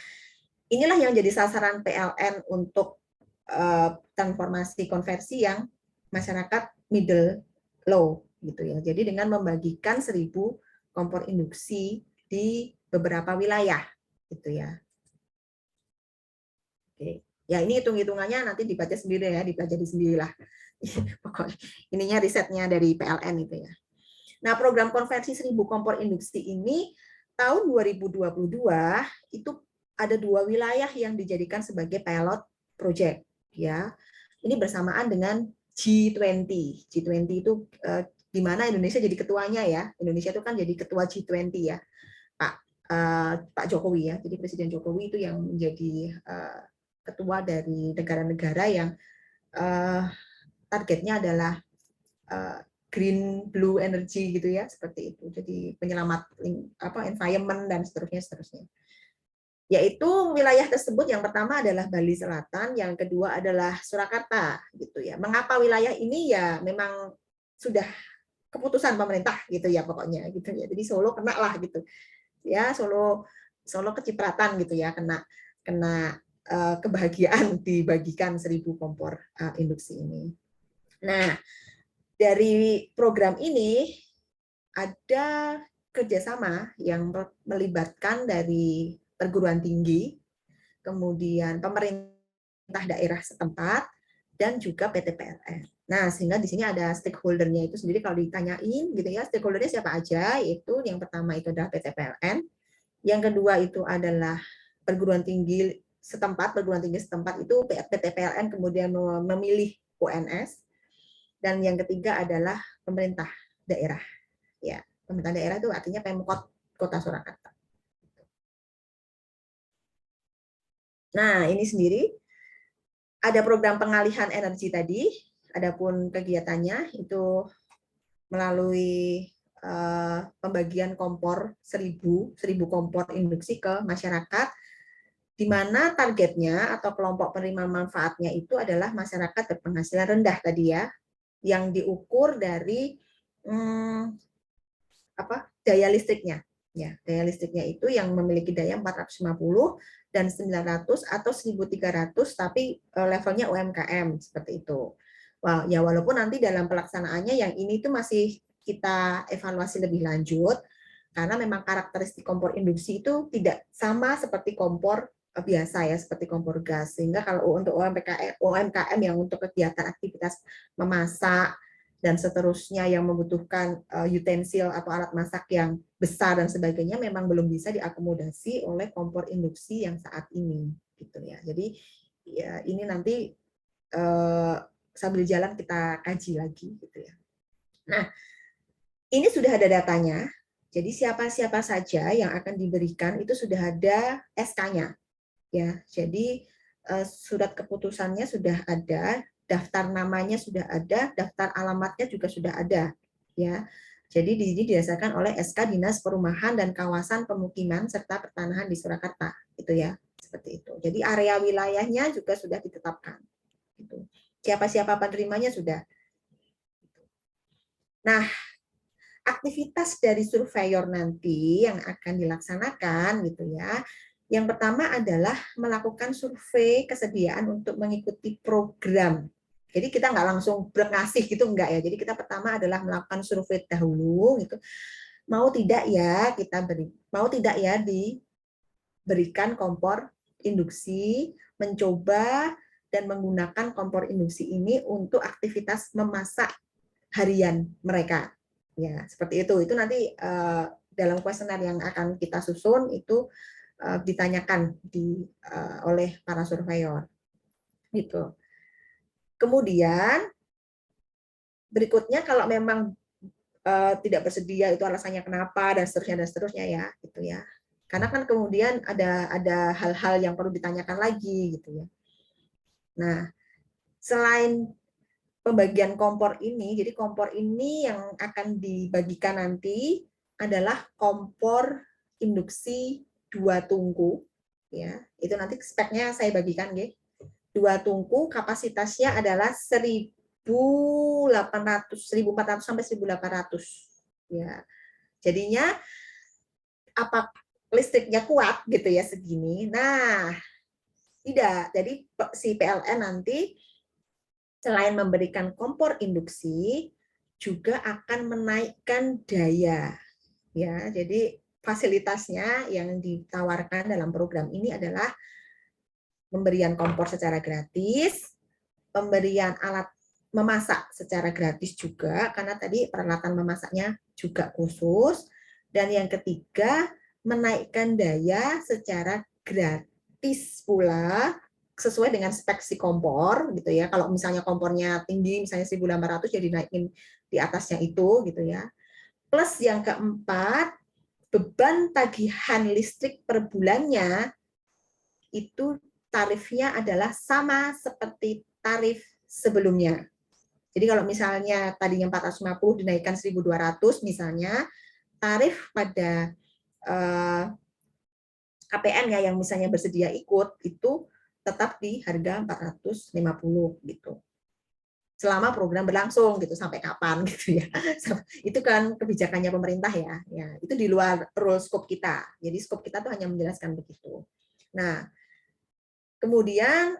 inilah yang jadi sasaran PLN untuk transformasi konversi yang masyarakat middle low gitu ya. Jadi dengan membagikan 1.000 kompor induksi di beberapa wilayah gitu ya. Oke. Ya ini hitung-hitungannya nanti dibaca sendiri ya, dipelajari sendirilah. Pokoknya ininya risetnya dari PLN itu ya. Nah, program konversi 1.000 kompor induksi ini tahun 2022 itu ada 2 wilayah yang dijadikan sebagai pilot project ya. Ini bersamaan dengan G20. G20 itu di mana Indonesia jadi ketuanya ya. Indonesia itu kan jadi ketua G20 ya. Pak Jokowi ya. Jadi Presiden Jokowi itu yang menjadi ketua dari negara-negara yang targetnya adalah green blue energy gitu ya, seperti itu. Jadi penyelamat environment dan seterusnya. Yaitu wilayah tersebut yang pertama adalah Bali Selatan, yang kedua adalah Surakarta gitu ya. Mengapa wilayah ini ya memang sudah keputusan pemerintah gitu ya pokoknya gitu ya. Jadi Solo kena lah gitu. Ya, Solo kecipratan gitu ya, kena kebahagiaan dibagikan 1.000 kompor induksi ini. Nah, dari program ini ada kerjasama yang melibatkan dari perguruan tinggi, kemudian pemerintah daerah setempat, dan juga PT PLN. Nah, sehingga di sini ada stakeholder-nya itu sendiri kalau ditanyain gitu ya, stakeholder-nya siapa aja? Yaitu yang pertama itu adalah PT PLN, yang kedua itu adalah perguruan tinggi setempat itu PT PLN kemudian memilih UNS, dan yang ketiga adalah pemerintah daerah. Ya, pemerintah daerah itu artinya Pemkot Kota Surakarta. Nah, ini sendiri ada program pengalihan energi tadi, adapun kegiatannya itu melalui pembagian kompor 1.000 kompor induksi ke masyarakat, di mana targetnya atau kelompok penerima manfaatnya itu adalah masyarakat berpenghasilan rendah tadi ya, yang diukur dari daya listriknya. Ya, daya listriknya itu yang memiliki daya 450 dan 900 atau 1.300 tapi levelnya UMKM seperti itu. Wah, ya walaupun nanti dalam pelaksanaannya yang ini itu masih kita evaluasi lebih lanjut karena memang karakteristik kompor induksi itu tidak sama seperti kompor biasa ya, seperti kompor gas. Sehingga kalau untuk UMKM yang untuk kegiatan aktivitas memasak dan seterusnya yang membutuhkan utensil atau alat masak yang besar dan sebagainya memang belum bisa diakomodasi oleh kompor induksi yang saat ini gitu ya. Jadi ya ini nanti sambil jalan kita kaji lagi gitu ya. Nah, ini sudah ada datanya. Jadi siapa-siapa saja yang akan diberikan itu sudah ada SK-nya. Ya, jadi surat keputusannya sudah ada, daftar namanya sudah ada, daftar alamatnya juga sudah ada, ya. Jadi ini didasarkan oleh SK Dinas Perumahan dan Kawasan Pemukiman serta Pertanahan di Surakarta, itu ya, seperti itu. Jadi area wilayahnya juga sudah ditetapkan. Gitu. Siapa-siapa penerimanya sudah. Nah, aktivitas dari surveyor nanti yang akan dilaksanakan, gitu ya. Yang pertama adalah melakukan survei kesediaan untuk mengikuti program. Jadi kita nggak langsung ngasih gitu, enggak ya. Jadi kita pertama adalah melakukan survei dahulu gitu. Mau tidak ya diberikan kompor induksi, mencoba dan menggunakan kompor induksi ini untuk aktivitas memasak harian mereka. Ya, seperti itu. Itu nanti dalam kuesioner yang akan kita susun itu ditanyakan oleh para surveyor. Gitu. Kemudian berikutnya kalau memang tidak bersedia itu alasannya kenapa dan seterusnya ya, gitu ya. Karena kan kemudian ada hal-hal yang perlu ditanyakan lagi gitu ya. Nah, selain pembagian kompor ini, jadi kompor ini yang akan dibagikan nanti adalah kompor induksi 2 tungku ya. Itu nanti speknya saya bagikan nggih. 2 tungku kapasitasnya adalah 1.800, 1.400 sampai 1.800 ya. Jadinya apa listriknya kuat gitu ya segini. Nah, tidak. Jadi si PLN nanti selain memberikan kompor induksi juga akan menaikkan daya ya. Jadi fasilitasnya yang ditawarkan dalam program ini adalah pemberian kompor secara gratis, pemberian alat memasak secara gratis juga karena tadi peralatan memasaknya juga khusus, dan yang ketiga menaikkan daya secara gratis pula sesuai dengan spek si kompor gitu ya. Kalau misalnya kompornya tinggi misalnya 1.800 jadi naikin di atasnya itu gitu ya. Plus yang keempat, beban tagihan listrik per bulannya itu tarifnya adalah sama seperti tarif sebelumnya. Jadi kalau misalnya tadinya 450 dinaikkan 1.200 misalnya, tarif pada KPN ya yang misalnya bersedia ikut itu tetap di harga 450 gitu. Selama program berlangsung gitu sampai kapan gitu ya. Itu kan kebijakannya pemerintah ya. Ya, itu di luar rule scope kita. Jadi scope kita tuh hanya menjelaskan begitu. Nah, kemudian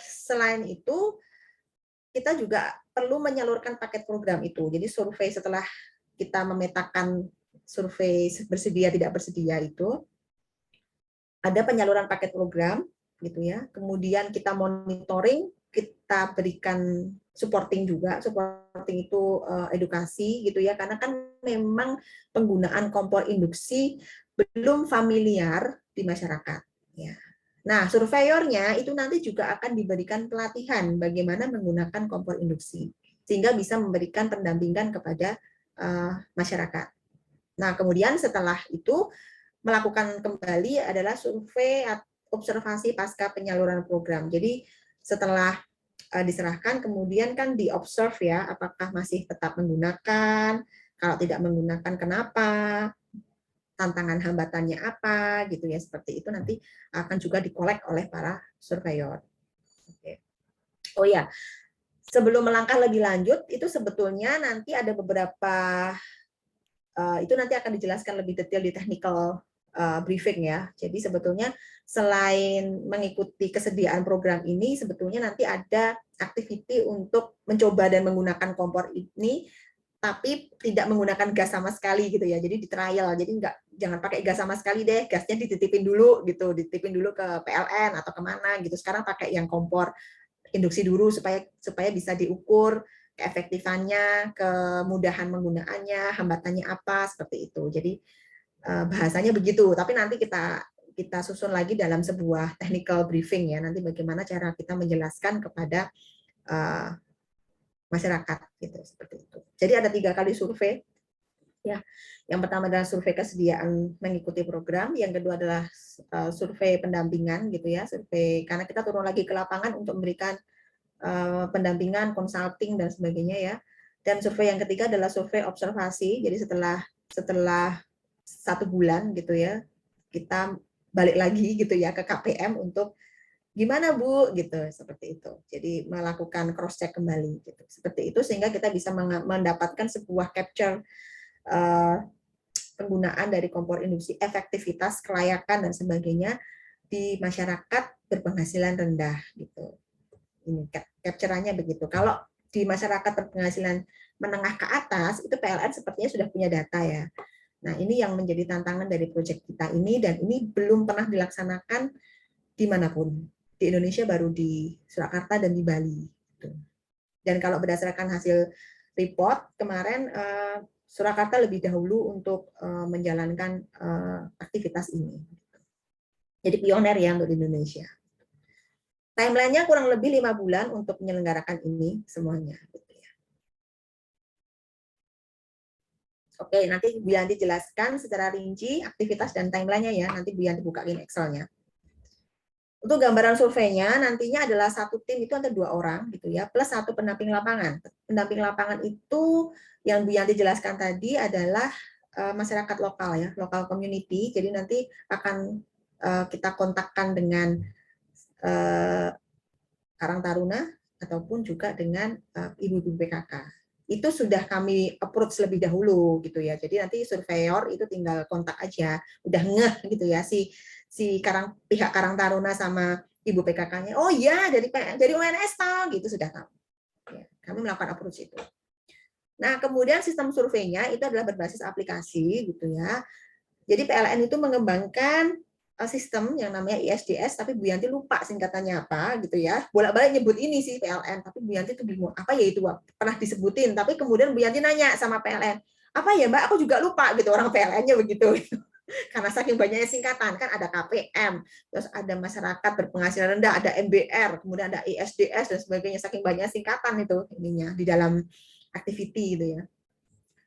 selain itu kita juga perlu menyalurkan paket program itu. Jadi survei setelah kita memetakan survei bersedia tidak bersedia itu ada penyaluran paket program gitu ya. Kemudian kita monitoring, kita berikan supporting juga. Supporting itu edukasi gitu ya, karena kan memang penggunaan kompor induksi belum familiar di masyarakat ya. Nah, surveyornya itu nanti juga akan diberikan pelatihan bagaimana menggunakan kompor induksi sehingga bisa memberikan pendampingan kepada masyarakat. Nah, kemudian setelah itu melakukan kembali adalah survei observasi pasca penyaluran program. Jadi setelah diserahkan kemudian kan diobserve ya apakah masih tetap menggunakan, kalau tidak menggunakan kenapa, tantangan hambatannya apa gitu ya, seperti itu nanti akan juga dikolek oleh para surveyor. Oke. Oh ya, sebelum melangkah lebih lanjut itu sebetulnya nanti ada beberapa itu nanti akan dijelaskan lebih detail di technical briefing ya. Jadi sebetulnya selain mengikuti kesediaan program ini, sebetulnya nanti ada activity untuk mencoba dan menggunakan kompor ini, tapi tidak menggunakan gas sama sekali gitu ya. Jadi di trial, jadi jangan pakai gas sama sekali deh, gasnya dititipin dulu gitu, dititipin dulu ke PLN atau kemana gitu. Sekarang pakai yang kompor induksi dulu supaya bisa diukur keefektifannya, kemudahan penggunaannya, hambatannya apa, seperti itu. Jadi bahasanya begitu, tapi nanti kita susun lagi dalam sebuah technical briefing ya, nanti bagaimana cara kita menjelaskan kepada masyarakat gitu, seperti itu. Jadi ada 3 kali survei ya. Yang pertama adalah survei kesediaan mengikuti program, yang kedua adalah survei pendampingan gitu ya, survei karena kita turun lagi ke lapangan untuk memberikan pendampingan, consulting dan sebagainya ya. Dan survei yang ketiga adalah survei observasi. Jadi setelah 1 bulan gitu ya, kita balik lagi gitu ya ke KPM untuk gimana Bu gitu, seperti itu. Jadi melakukan cross check kembali gitu. Seperti itu sehingga kita bisa mendapatkan sebuah capture penggunaan dari kompor induksi, efektivitas, kelayakan dan sebagainya di masyarakat berpenghasilan rendah gitu. Ini capture-nya begitu. Kalau di masyarakat berpenghasilan menengah ke atas, itu PLN sepertinya sudah punya data ya. Nah, ini yang menjadi tantangan dari proyek kita ini, dan ini belum pernah dilaksanakan dimanapun. Di Indonesia baru di Surakarta dan di Bali. Dan kalau berdasarkan hasil report kemarin, Surakarta lebih dahulu untuk menjalankan aktivitas ini. Jadi pioner ya untuk Indonesia. Timeline-nya kurang lebih 5 bulan untuk menyelenggarakan ini semuanya. Oke, nanti Bu Yanti jelaskan secara rinci aktivitas dan timeline-nya ya. Nanti Bu Yanti bukain Excel-nya. Untuk gambaran surveinya nantinya adalah satu tim itu ada 2 orang gitu ya, plus 1 pendamping lapangan. Pendamping lapangan itu yang Bu Yanti jelaskan tadi adalah masyarakat lokal ya, lokal community. Jadi nanti akan kita kontakkan dengan Karang Taruna ataupun juga dengan ibu-ibu PKK. Itu sudah kami approach lebih dahulu gitu ya. Jadi nanti surveyor itu tinggal kontak aja, udah ngeh gitu ya si pihak Karang Taruna sama ibu PKK-nya. Oh iya dari UNS tahu gitu sudah tahu. Ya, kami melakukan approach itu. Nah, kemudian sistem surveinya itu adalah berbasis aplikasi gitu ya. Jadi PLN itu mengembangkan sistem yang namanya ISDS, tapi Bu Yanti lupa singkatannya apa gitu ya. Bolak-balik nyebut ini sih PLN, tapi Bu Yanti itu bingung apa ya itu, pernah disebutin, tapi kemudian Bu Yanti nanya sama PLN, apa ya Mbak, aku juga lupa gitu, orang PLN-nya begitu. Karena saking banyaknya singkatan, kan ada KPM, terus ada masyarakat berpenghasilan rendah, ada MBR, kemudian ada ISDS dan sebagainya, saking banyaknya singkatan itu ininya di dalam activity gitu ya.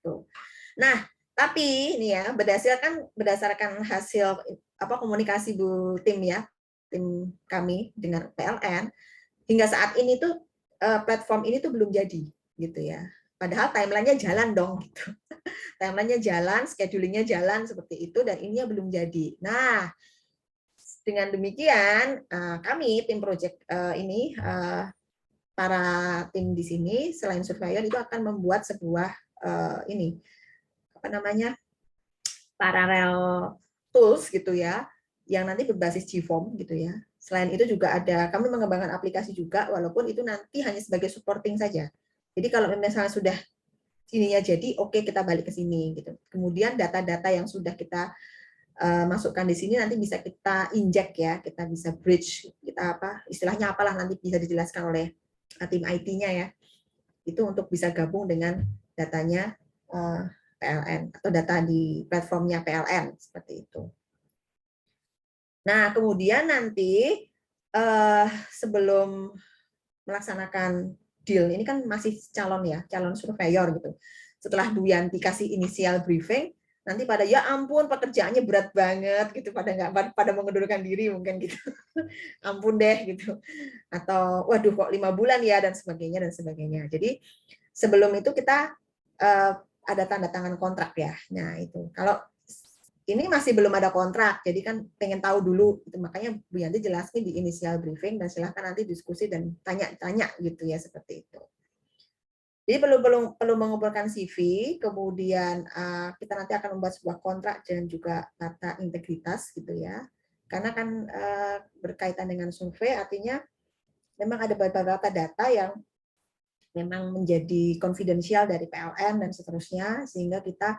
Tuh. Nah, tapi ini ya berdasarkan hasil komunikasi Bu tim ya, tim kami dengan PLN hingga saat ini tuh platform ini tuh belum jadi gitu ya. Padahal timeline-nya jalan dong gitu. Timeline-nya jalan, schedulingnya jalan seperti itu dan ininya belum jadi. Nah, dengan demikian kami tim project ini para tim di sini selain surveyor itu akan membuat sebuah ini apa namanya parallel tools gitu ya, yang nanti berbasis GFOAM gitu ya. Selain itu juga ada kami mengembangkan aplikasi juga, walaupun itu nanti hanya sebagai supporting saja. Jadi kalau misalnya sudah ininya jadi, oke kita balik ke sini gitu. Kemudian data-data yang sudah kita masukkan di sini nanti bisa kita inject ya, kita bisa bridge, kita istilahnya apalah nanti bisa dijelaskan oleh tim IT-nya ya. Itu untuk bisa gabung dengan datanya PLN atau data di platformnya PLN seperti itu. Nah, kemudian nanti sebelum melaksanakan deal, ini kan masih calon surveyor gitu. Setelah Bu Yanti kasih inisial briefing, nanti pada ya ampun pekerjaannya berat banget gitu, pada mengundurkan diri mungkin gitu. Ampun deh gitu. Atau waduh kok 5 bulan ya dan sebagainya. Jadi sebelum itu kita ada tanda tangan kontrak ya. Nah itu kalau ini masih belum ada kontrak, jadi kan pengen tahu dulu, itu makanya Bu Yanti jelaskan di initial briefing dan silahkan nanti diskusi dan tanya-tanya gitu ya seperti itu. Jadi perlu mengumpulkan CV, kemudian kita nanti akan membuat sebuah kontrak dan juga data integritas gitu ya. Karena kan berkaitan dengan survei, artinya memang ada beberapa data yang memang menjadi confidential dari PLN dan seterusnya, sehingga kita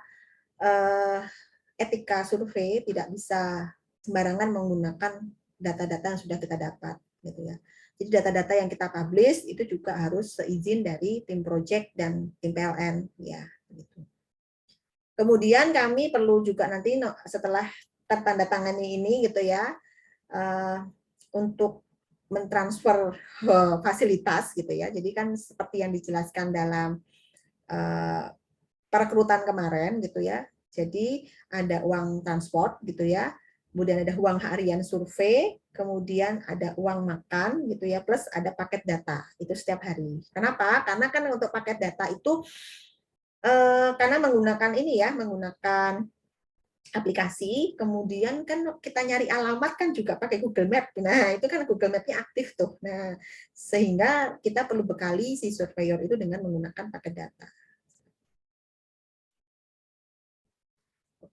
etika survei tidak bisa sembarangan menggunakan data-data yang sudah kita dapat, gitu ya. Jadi data-data yang kita publish itu juga harus seizin dari tim project dan tim PLN, ya. Gitu. Kemudian kami perlu juga nanti setelah tertandatangani ini, gitu ya, untuk mentransfer fasilitas gitu ya. Jadi kan seperti yang dijelaskan dalam perekrutan kemarin gitu ya. Jadi ada uang transport gitu ya. Kemudian ada uang harian survei, kemudian ada uang makan gitu ya, plus ada paket data itu setiap hari. Kenapa? Karena kan untuk paket data itu karena menggunakan ini ya, menggunakan aplikasi, kemudian kan kita nyari alamat kan juga pakai Google Map. Nah, itu kan Google Map-nya aktif tuh. Nah, sehingga kita perlu bekali si surveyor itu dengan menggunakan paket data.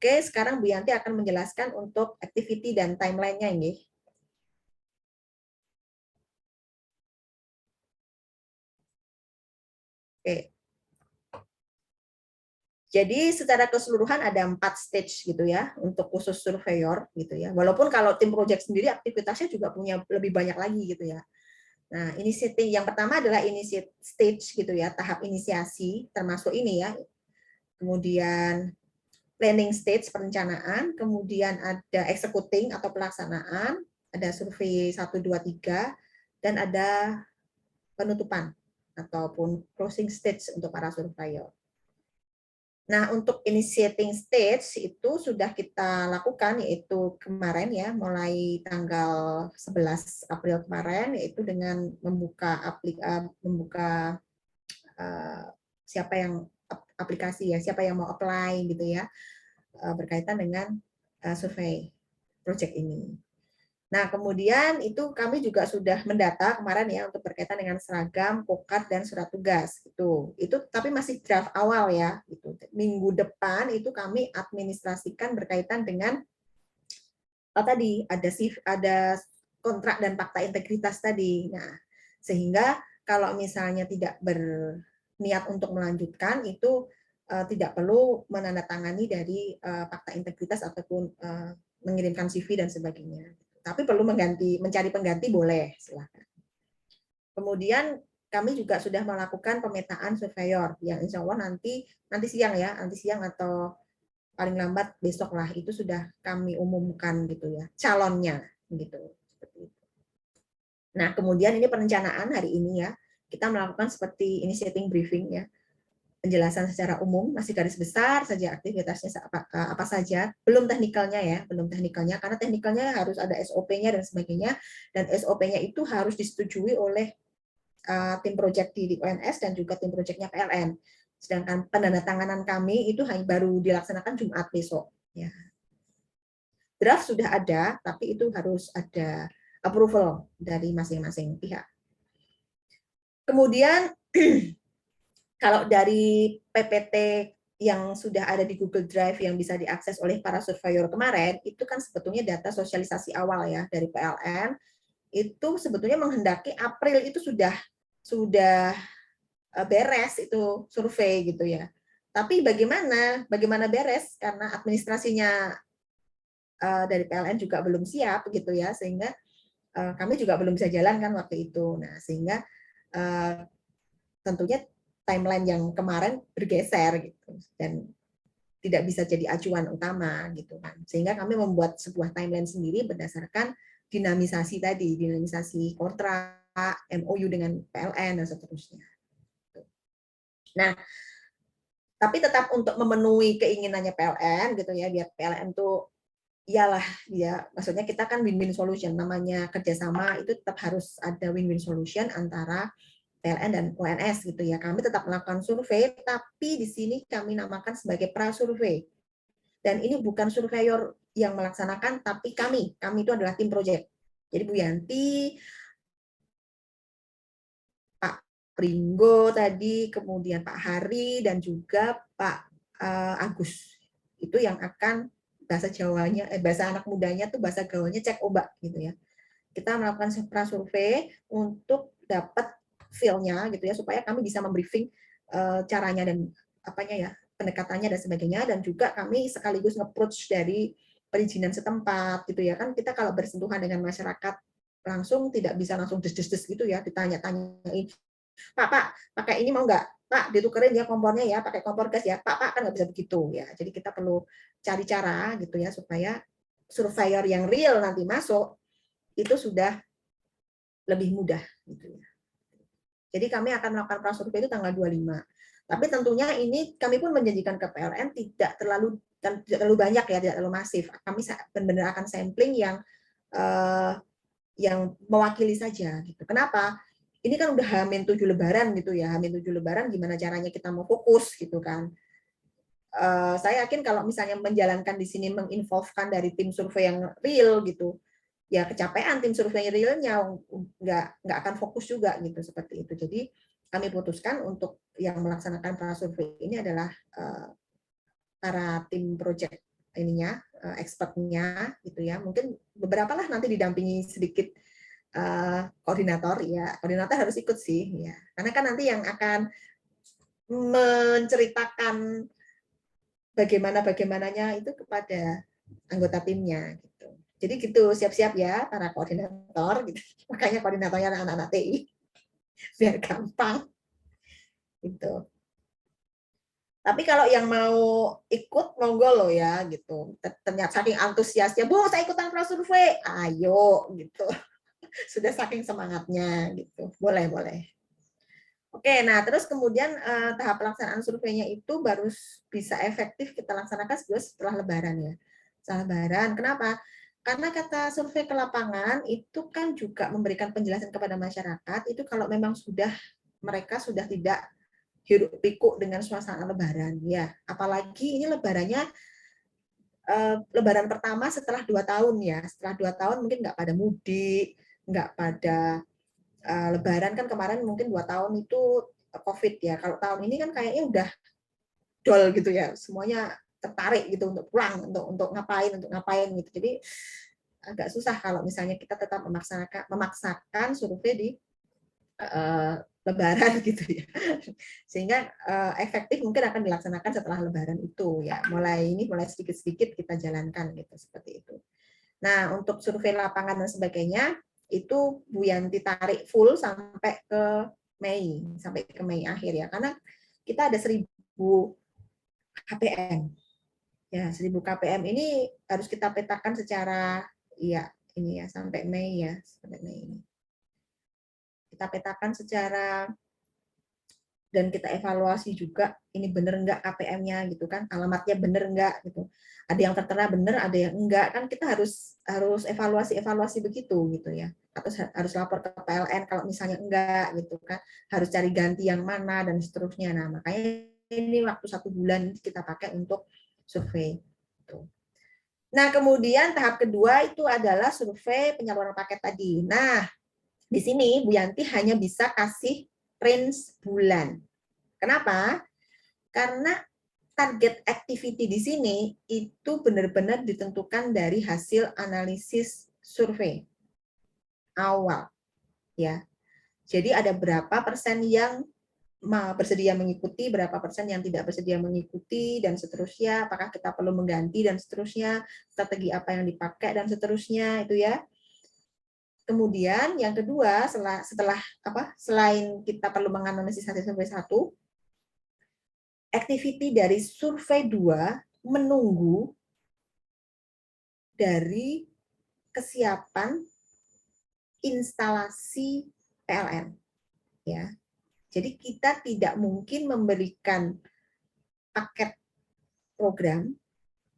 Oke, sekarang Bu Yanti akan menjelaskan untuk activity dan timeline-nya ini. Oke. Jadi secara keseluruhan ada 4 stage gitu ya untuk khusus surveyor gitu ya. Walaupun kalau tim project sendiri aktivitasnya juga punya lebih banyak lagi gitu ya. Nah, inisiatif yang pertama adalah initiate stage gitu ya, tahap inisiasi termasuk ini ya. Kemudian planning stage perencanaan, kemudian ada executing atau pelaksanaan, ada survei 1, 2, 3, dan ada penutupan ataupun closing stage untuk para surveyor. Nah, untuk initiating stage itu sudah kita lakukan, yaitu kemarin ya, mulai tanggal 11 April kemarin, yaitu dengan membuka siapa yang aplikasi ya, siapa yang mau apply gitu ya, berkaitan dengan survei project ini. Nah, kemudian itu kami juga sudah mendata kemarin ya untuk berkaitan dengan seragam, pokat, dan surat tugas. Itu tapi masih draft awal ya. Gitu. Minggu depan itu kami administrasikan berkaitan dengan tadi ada kontrak dan fakta integritas tadi. Nah, sehingga kalau misalnya tidak berniat untuk melanjutkan itu tidak perlu menandatangani dari fakta integritas ataupun mengirimkan CV dan sebagainya. Tapi perlu mencari pengganti boleh, silakan. Kemudian kami juga sudah melakukan pemetaan surveyor yang insya Allah nanti siang atau paling lambat besok lah itu sudah kami umumkan gitu ya calonnya gitu. Nah kemudian ini perencanaan hari ini ya kita melakukan seperti initiating briefing ya. Penjelasan secara umum, masih garis besar saja aktivitasnya apa saja, belum teknikalnya karena teknikalnya harus ada SOP-nya dan sebagainya, dan SOP-nya itu harus disetujui oleh tim project di ONS dan juga tim project-nya PLN. Sedangkan penandatanganan kami itu hanya baru dilaksanakan Jumat besok. Ya. Draft sudah ada, tapi itu harus ada approval dari masing-masing pihak. Kemudian kalau dari PPT yang sudah ada di Google Drive yang bisa diakses oleh para surveyor kemarin, itu kan sebetulnya data sosialisasi awal ya dari PLN, itu sebetulnya menghendaki April itu sudah beres itu survei gitu ya. Tapi bagaimana beres karena administrasinya dari PLN juga belum siap gitu ya, sehingga kami juga belum bisa jalan kan waktu itu. Nah, sehingga tentunya timeline yang kemarin bergeser gitu dan tidak bisa jadi acuan utama gitu kan, sehingga kami membuat sebuah timeline sendiri berdasarkan dinamisasi kontrak, MOU dengan PLN dan seterusnya. Nah, tapi tetap untuk memenuhi keinginannya PLN gitu ya, biar PLN tuh iyalah ya, maksudnya kita kan win-win solution, namanya kerjasama itu tetap harus ada win-win solution antara PLN dan ONS gitu ya. Kami tetap melakukan survei, tapi di sini kami namakan sebagai prasurvei. Dan ini bukan surveyor yang melaksanakan, tapi kami itu adalah tim project. Jadi Bu Yanti, Pak Pringgo tadi, kemudian Pak Hari, dan juga Pak Agus. Itu yang akan bahasa Jawanya, bahasa anak mudanya tuh bahasa gaulnya cek ombak gitu ya. Kita melakukan prasurvei untuk dapat feel-nya gitu ya, supaya kami bisa membriefing caranya dan apanya ya, pendekatannya dan sebagainya, dan juga kami sekaligus nge-approach dari perizinan setempat gitu ya. Kan kita kalau bersentuhan dengan masyarakat langsung tidak bisa langsung des gitu ya, ditanya-tanyain, Pak, pakai ini mau nggak? Pak, ditukerin ya kompornya ya, pakai kompor gas ya. Pak, kan nggak bisa begitu ya. Jadi kita perlu cari cara gitu ya, supaya surveyor yang real nanti masuk itu sudah lebih mudah gitu ya. Jadi kami akan melakukan prasurvei itu tanggal 25. Tapi tentunya ini kami pun menjanjikan ke PLN tidak terlalu banyak ya, tidak terlalu masif. Kami benar-benar akan sampling yang mewakili saja gitu. Kenapa? Ini kan udah H-7 Lebaran gitu ya. H-7 Lebaran gimana caranya kita mau fokus gitu kan. Saya yakin kalau misalnya menjalankan di sini menginvolvekan dari tim survei yang real gitu, ya kecapean tim survei realnya, nggak akan fokus juga gitu, seperti itu. Jadi kami putuskan untuk yang melaksanakan prasurvei ini adalah para tim project ininya, expertnya gitu ya. Mungkin beberapa lah nanti didampingi sedikit koordinator ya. Koordinator harus ikut sih ya. Karena kan nanti yang akan menceritakan bagaimananya itu kepada anggota timnya gitu. Jadi gitu, siap-siap ya para koordinator gitu. Makanya koordinatornya anak-anak TI biar gampang gitu. Tapi kalau yang mau ikut, monggo loh ya, gitu. Ternyata saking antusiasnya, Bu, saya ikutan prasurvei, ayo, gitu. Sudah saking semangatnya, gitu. Boleh, boleh. Oke, nah terus kemudian tahap pelaksanaan surveinya itu baru bisa efektif kita laksanakan setelah Lebaran ya. Setelah Lebaran, kenapa? Karena kata survei ke lapangan itu kan juga memberikan penjelasan kepada masyarakat, itu kalau memang mereka sudah tidak hiruk pikuk dengan suasana Lebaran ya. Apalagi ini Lebaran pertama setelah 2 tahun ya. Setelah 2 tahun mungkin nggak pada mudik, nggak pada Lebaran kan kemarin mungkin 2 tahun itu COVID ya. Kalau tahun ini kan kayaknya udah dol gitu ya. Semuanya tertarik gitu untuk pulang, untuk ngapain gitu. Jadi agak susah kalau misalnya kita tetap memaksakan survei di Lebaran gitu ya, sehingga efektif mungkin akan dilaksanakan setelah Lebaran itu ya, mulai sedikit-sedikit kita jalankan gitu seperti itu. Nah untuk survei lapangan dan sebagainya itu Bu Yanti tarik full sampai ke Mei akhir ya, karena kita ada 1.000 KPM ya, 1.000 KPM ini harus kita petakan secara ini ya sampai Mei ya, sampai Mei ini kita petakan secara dan kita evaluasi juga ini bener enggak KPM-nya gitu kan, alamatnya bener enggak gitu, ada yang tertera bener, ada yang enggak, kan kita harus evaluasi begitu gitu ya, atau harus lapor ke PLN kalau misalnya enggak gitu kan, harus cari ganti yang mana dan seterusnya. Nah makanya ini waktu 1 bulan kita pakai untuk survei. Nah kemudian tahap kedua itu adalah survei penyaluran paket tadi. Nah di sini Bu Yanti hanya bisa kasih range bulan. Kenapa? Karena target activity di sini itu benar-benar ditentukan dari hasil analisis survei awal, ya. Jadi ada berapa persen yang bersedia mengikuti, berapa persen yang tidak bersedia mengikuti, dan seterusnya. Apakah kita perlu mengganti dan seterusnya, strategi apa yang dipakai dan seterusnya itu ya. Kemudian yang kedua selain kita perlu menganalisis hasil survei 1, activity dari survei 2 menunggu dari kesiapan instalasi PLN ya. Jadi kita tidak mungkin memberikan paket program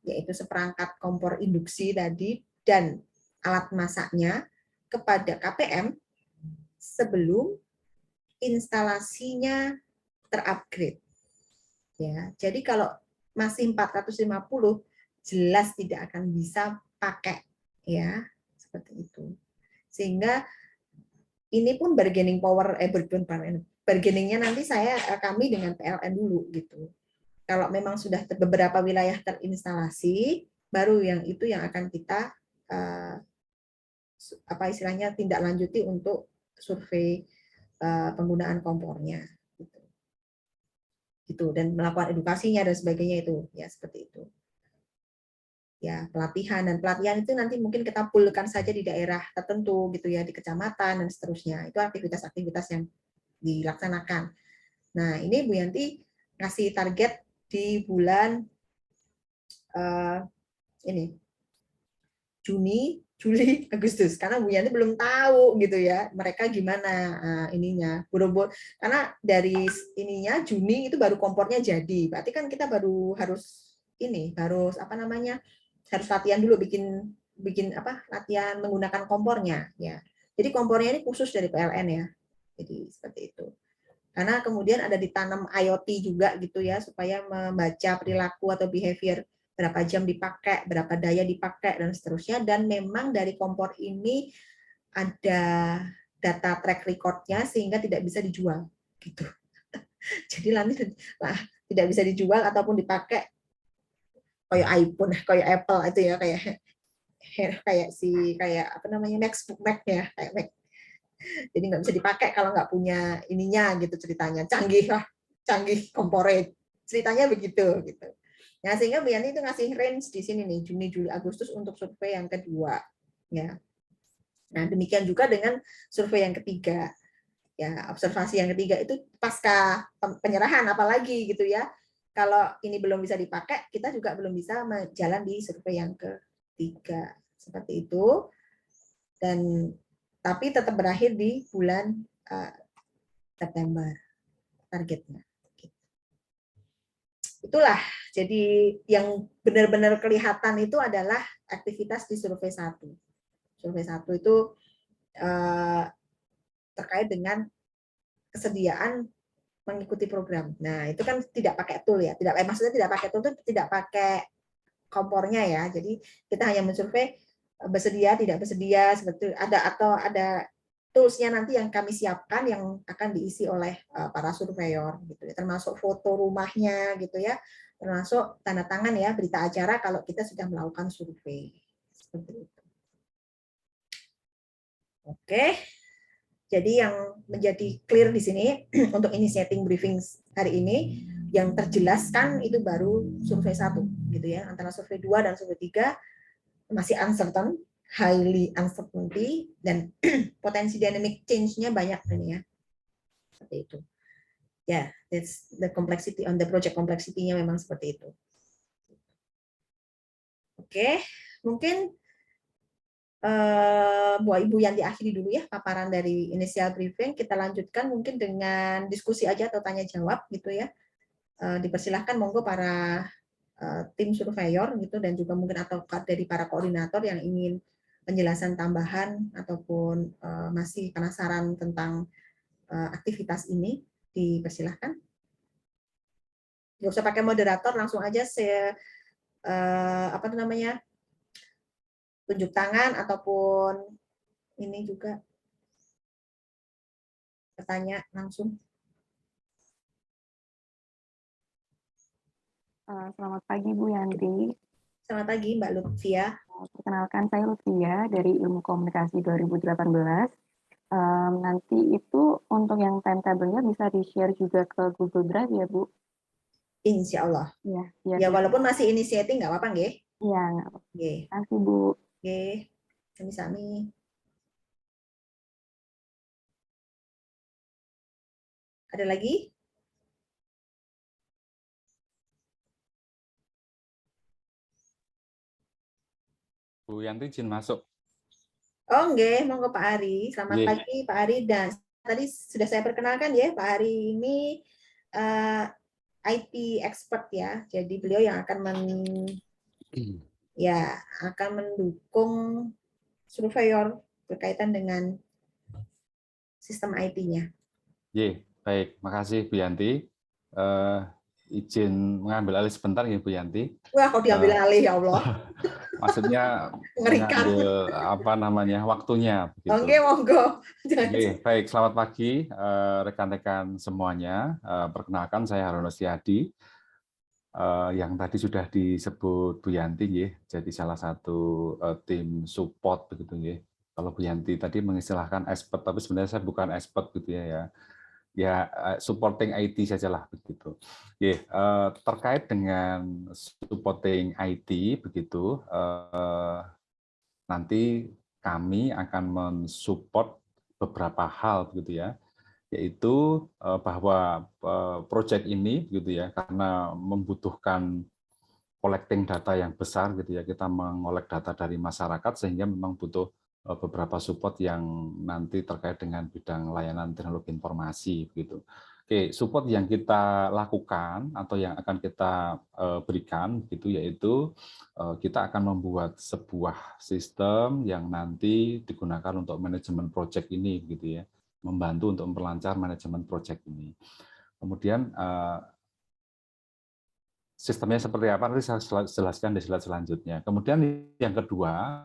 yaitu seperangkat kompor induksi tadi dan alat masaknya kepada KPM sebelum instalasinya terupgrade. Ya, jadi kalau masih 450 jelas tidak akan bisa pakai ya, seperti itu. Sehingga ini pun bargainingnya nanti kami dengan PLN dulu gitu. Kalau memang sudah beberapa wilayah terinstalasi, baru yang akan kita istilahnya tindak lanjuti untuk survei penggunaan kompornya gitu, dan melakukan edukasinya dan sebagainya itu ya, seperti itu ya. Pelatihan itu nanti mungkin kita poolkan saja di daerah tertentu gitu ya, di kecamatan dan seterusnya. Itu aktivitas-aktivitas yang dilaksanakan. Nah ini Bu Yanti ngasih target di bulan ini Juni, Juli, Agustus, karena Bu Yanti belum tahu gitu ya mereka gimana ininya, buru-buru karena dari ininya Juni itu baru kompornya jadi, berarti kan kita baru harus harus latihan dulu, bikin latihan menggunakan kompornya ya. Jadi kompornya ini khusus dari PLN ya, jadi seperti itu. Karena kemudian ada ditanam IoT juga gitu ya, supaya membaca perilaku atau behavior, berapa jam dipakai, berapa daya dipakai, dan seterusnya. Dan memang dari kompor ini ada data track record-nya sehingga tidak bisa dijual gitu. Jadi nanti tidak bisa dijual ataupun dipakai kayak iPhone, kayak Apple itu ya, kayak MacBook Mac ya, kayak Mac. Jadi nggak bisa dipakai kalau nggak punya ininya gitu ceritanya, canggih komporit ceritanya begitu gitu. Nah sehingga Bu Yani itu ngasih range di sini nih, Juni, Juli, Agustus untuk survei yang kedua ya. Nah demikian juga dengan survei yang ketiga ya, observasi yang ketiga itu pasca penyerahan apalagi gitu ya. kalau ini belum bisa dipakai, kita juga belum bisa jalan di survei yang ketiga. Seperti itu. Dan tapi tetap berakhir di bulan September targetnya. Itulah, jadi yang benar-benar kelihatan itu adalah aktivitas di survei 1. Survei 1 itu terkait dengan kesediaan mengikuti program. Nah, itu kan tidak pakai tool ya. Maksudnya tidak pakai tool itu tidak pakai kompornya ya. Jadi kita hanya mensurvei bersedia, tidak bersedia, seperti ada tools-nya nanti yang kami siapkan yang akan diisi oleh para surveyor gitu ya. Termasuk foto rumahnya gitu ya. Termasuk tanda tangan ya berita acara kalau kita sudah melakukan survei. Seperti itu. Oke. Jadi yang menjadi clear di sini untuk initiating briefing hari ini yang terjelaskan itu baru survei 1 gitu ya. Antara survei 2 dan survei 3 masih uncertain, highly uncertainty dan potensi dynamic change-nya banyak ini ya. Seperti itu. Ya, that's the complexity on the project complexity-nya memang seperti itu. Oke, mungkin Bu Ibu yang diakhiri dulu ya paparan dari initial briefing. Kita lanjutkan mungkin dengan diskusi aja atau tanya jawab gitu ya. Dipersilahkan monggo para tim surveyor gitu dan juga mungkin atau dari para koordinator yang ingin penjelasan tambahan ataupun masih penasaran tentang aktivitas ini dipersilahkan. Nggak usah pakai moderator, langsung aja apa namanya tunjuk tangan ataupun ini juga bertanya langsung. Selamat pagi Bu Yanti. Selamat pagi Mbak Lutfia. Perkenalkan saya Lutfia dari Ilmu Komunikasi 2018. Nanti itu untuk yang timetable-nya bisa di-share juga ke Google Drive ya Bu? Insya Allah. Ya, ya walaupun masih initiating nggak apa-apa nggih? Iya, nggak apa-apa. Terima kasih Bu. Oke, sami-sami. Ada lagi? Bu Yanti izin masuk. Oh enggak, monggo Pak Ari. Selamat pagi Pak Ari. Dan tadi sudah saya perkenalkan ya, Pak Ari ini IT expert ya. Jadi beliau yang akan akan mendukung surveyor berkaitan dengan sistem IT-nya. Baik, makasih Bu Yanti. Izin mengambil alih sebentar ya Bu Yanti. Wah, kok diambil alih ya Allah. Maksudnya mengambil apa namanya waktunya. Oke, monggo. Baik, selamat pagi rekan-rekan semuanya. Perkenalkan saya Harono Setiadi. Yang tadi sudah disebut Bu Yanti, jadi salah satu tim support begitu ya. Kalau Bu Yanti tadi mengistilahkan expert, tapi sebenarnya saya bukan expert gitu ya. Ya supporting IT sajalah begitu. Terkait dengan supporting IT begitu, nanti kami akan mensupport beberapa hal begitu ya, yaitu bahwa proyek ini begitu ya, karena membutuhkan collecting data yang besar gitu ya, kita mengolek data dari masyarakat sehingga memang butuh beberapa support yang nanti terkait dengan bidang layanan teknologi informasi begitu. Oke, support yang kita lakukan atau yang akan kita berikan gitu yaitu kita akan membuat sebuah sistem yang nanti digunakan untuk manajemen proyek ini gitu ya, membantu untuk memperlancar manajemen proyek ini. Kemudian sistemnya seperti apa nanti saya jelaskan di slide selanjutnya. Kemudian yang kedua,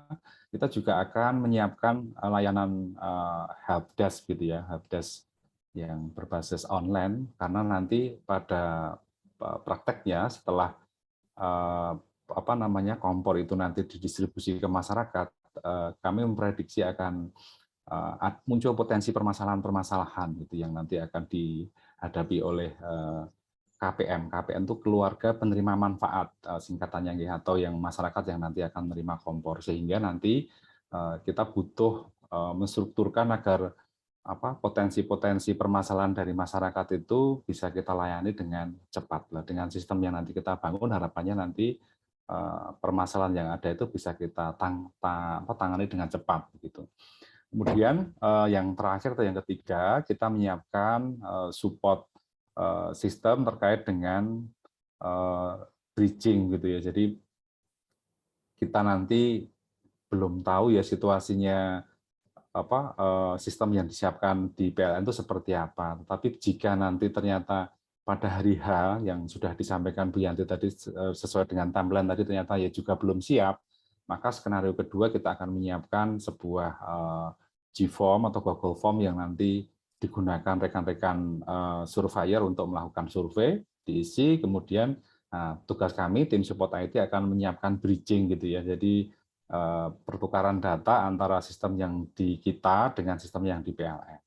kita juga akan menyiapkan layanan helpdesk gitu ya, helpdesk yang berbasis online, karena nanti pada prakteknya setelah apa namanya kompor itu nanti didistribusi ke masyarakat, kami memprediksi akan muncul potensi permasalahan-permasalahan gitu yang nanti akan dihadapi oleh KPM. KPM itu keluarga penerima manfaat singkatannya atau yang masyarakat yang nanti akan menerima kompor, sehingga nanti kita butuh menstrukturkan agar potensi-potensi permasalahan dari masyarakat itu bisa kita layani dengan cepat. Dengan sistem yang nanti kita bangun, harapannya nanti permasalahan yang ada itu bisa kita tangani dengan cepat begitu. Kemudian yang terakhir atau yang ketiga, kita menyiapkan support sistem terkait dengan bridging gitu ya. Jadi kita nanti belum tahu ya situasinya sistem yang disiapkan di PLN itu seperti apa. Tapi jika nanti ternyata pada hari H yang sudah disampaikan Bu Yanti tadi sesuai dengan timeline tadi ternyata ya juga belum siap, maka skenario kedua kita akan menyiapkan sebuah G-form atau Google Form yang nanti digunakan rekan-rekan surveyor untuk melakukan survei, diisi, kemudian tugas kami tim support IT akan menyiapkan bridging gitu ya. Jadi pertukaran data antara sistem yang di kita dengan sistem yang di PLN.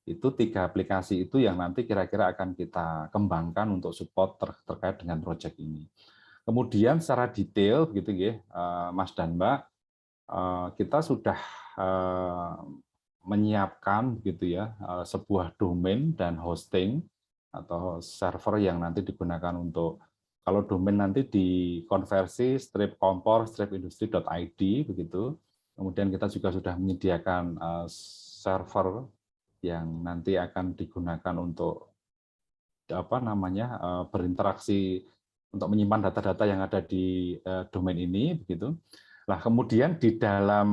Itu 3 aplikasi itu yang nanti kira-kira akan kita kembangkan untuk support terkait dengan proyek ini. Kemudian secara detail begitu ya, Mas dan Mbak, kita sudah menyiapkan gitu ya sebuah domain dan hosting atau server yang nanti digunakan untuk, kalau domain nanti dikonversi stripcompor-industry.id begitu. Kemudian kita juga sudah menyediakan server yang nanti akan digunakan untuk berinteraksi untuk menyimpan data-data yang ada di domain ini begitu. Nah, kemudian di dalam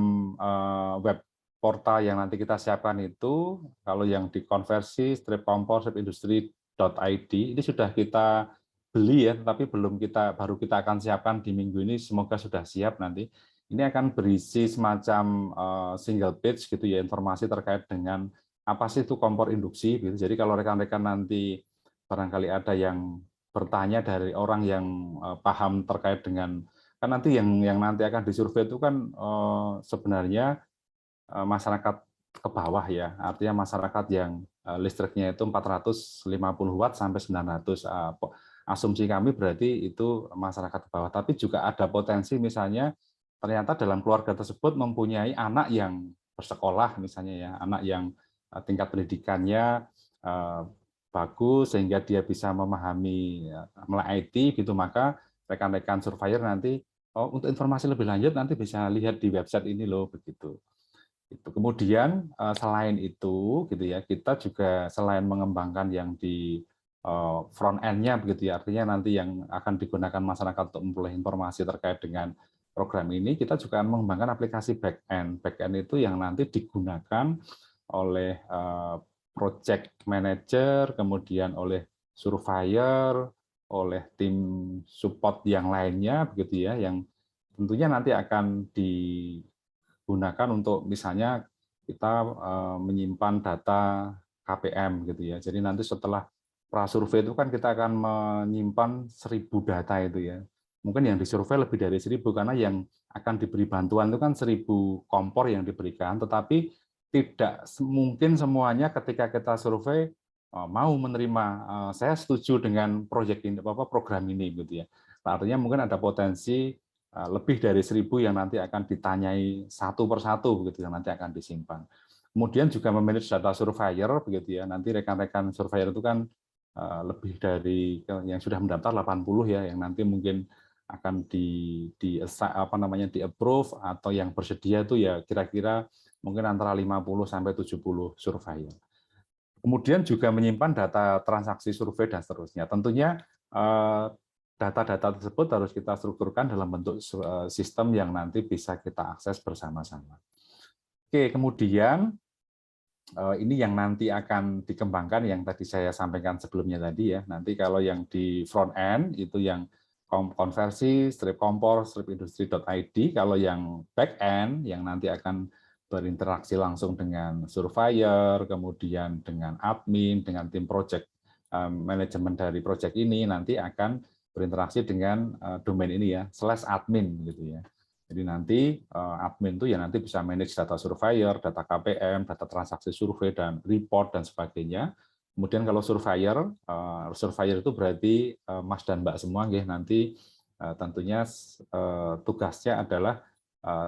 web portal yang nanti kita siapkan itu, kalau yang dikonversi stripcompor-industry.id ini sudah kita beli ya, tapi baru kita akan siapkan di minggu ini, semoga sudah siap nanti. Ini akan berisi semacam single page gitu ya, informasi terkait dengan apa sih itu kompor induksi gitu. Jadi kalau rekan-rekan nanti barangkali ada yang bertanya dari orang yang paham terkait dengan, kan nanti yang nanti akan disurvei itu kan sebenarnya masyarakat ke bawah ya, artinya masyarakat yang listriknya itu 450 watt sampai 900. Asumsi kami berarti itu masyarakat ke bawah, tapi juga ada potensi misalnya ternyata dalam keluarga tersebut mempunyai anak yang bersekolah misalnya ya, anak yang tingkat pendidikannya bagus sehingga dia bisa memahami melek IT gitu, maka rekan-rekan surveyor nanti untuk informasi lebih lanjut nanti bisa lihat di website ini loh begitu. Kemudian selain itu gitu ya, kita juga selain mengembangkan yang di front end-nya begitu ya, artinya nanti yang akan digunakan masyarakat untuk memperoleh informasi terkait dengan program ini, kita juga akan mengembangkan aplikasi back end. Back end itu yang nanti digunakan oleh project manager, kemudian oleh surveyor, oleh tim support yang lainnya begitu ya, yang tentunya nanti akan digunakan untuk misalnya kita menyimpan data KPM gitu ya. Jadi nanti setelah prasurvei itu kan kita akan menyimpan 1000 data itu ya. Mungkin yang disurvei lebih dari 1000 karena yang akan diberi bantuan itu kan 1000 kompor yang diberikan, tetapi tidak mungkin semuanya ketika kita survei mau menerima saya setuju dengan proyek ini, program ini gitu ya. Artinya mungkin ada potensi lebih dari 1000 yang nanti akan ditanyai satu persatu begitu yang nanti akan disimpan. Kemudian juga memanage data surveyor begitu ya. Nanti rekan-rekan surveyor itu kan lebih dari yang sudah mendaftar 80 ya, yang nanti mungkin akan di approve atau yang bersedia itu ya kira-kira mungkin antara 50 sampai 70 surveyor. Kemudian juga menyimpan data transaksi survei dan seterusnya. Tentunya data-data tersebut harus kita strukturkan dalam bentuk sistem yang nanti bisa kita akses bersama-sama. Oke, kemudian ini yang nanti akan dikembangkan yang tadi saya sampaikan sebelumnya tadi ya. Nanti kalau yang di front end itu yang konversi, stripcompor-industry.id, kalau yang back end yang nanti akan berinteraksi langsung dengan surveyor, kemudian dengan admin, dengan tim project manajemen dari project ini nanti akan berinteraksi dengan domain ini ya, /admin gitu ya. Jadi nanti admin itu ya nanti bisa manage data surveyor, data KPM, data transaksi survei dan report dan sebagainya. Kemudian kalau surveyor itu berarti Mas dan Mbak semua nanti tentunya tugasnya adalah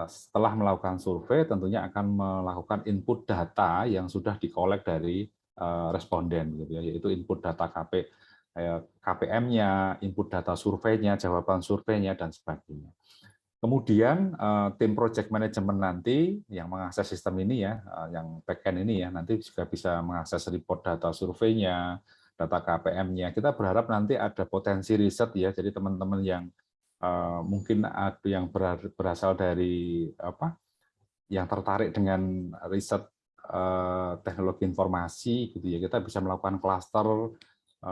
setelah melakukan survei tentunya akan melakukan input data yang sudah dikolek dari responden, gitu ya, yaitu input data KPM-nya, input data surveinya, jawaban surveinya, dan sebagainya. Kemudian tim project management nanti yang mengakses sistem ini ya, yang backend ini ya, nanti juga bisa mengakses report data surveinya, data KPM-nya. Kita berharap nanti ada potensi riset ya, jadi teman-teman yang mungkin ada yang berasal dari yang tertarik dengan riset teknologi informasi gitu ya, kita bisa melakukan cluster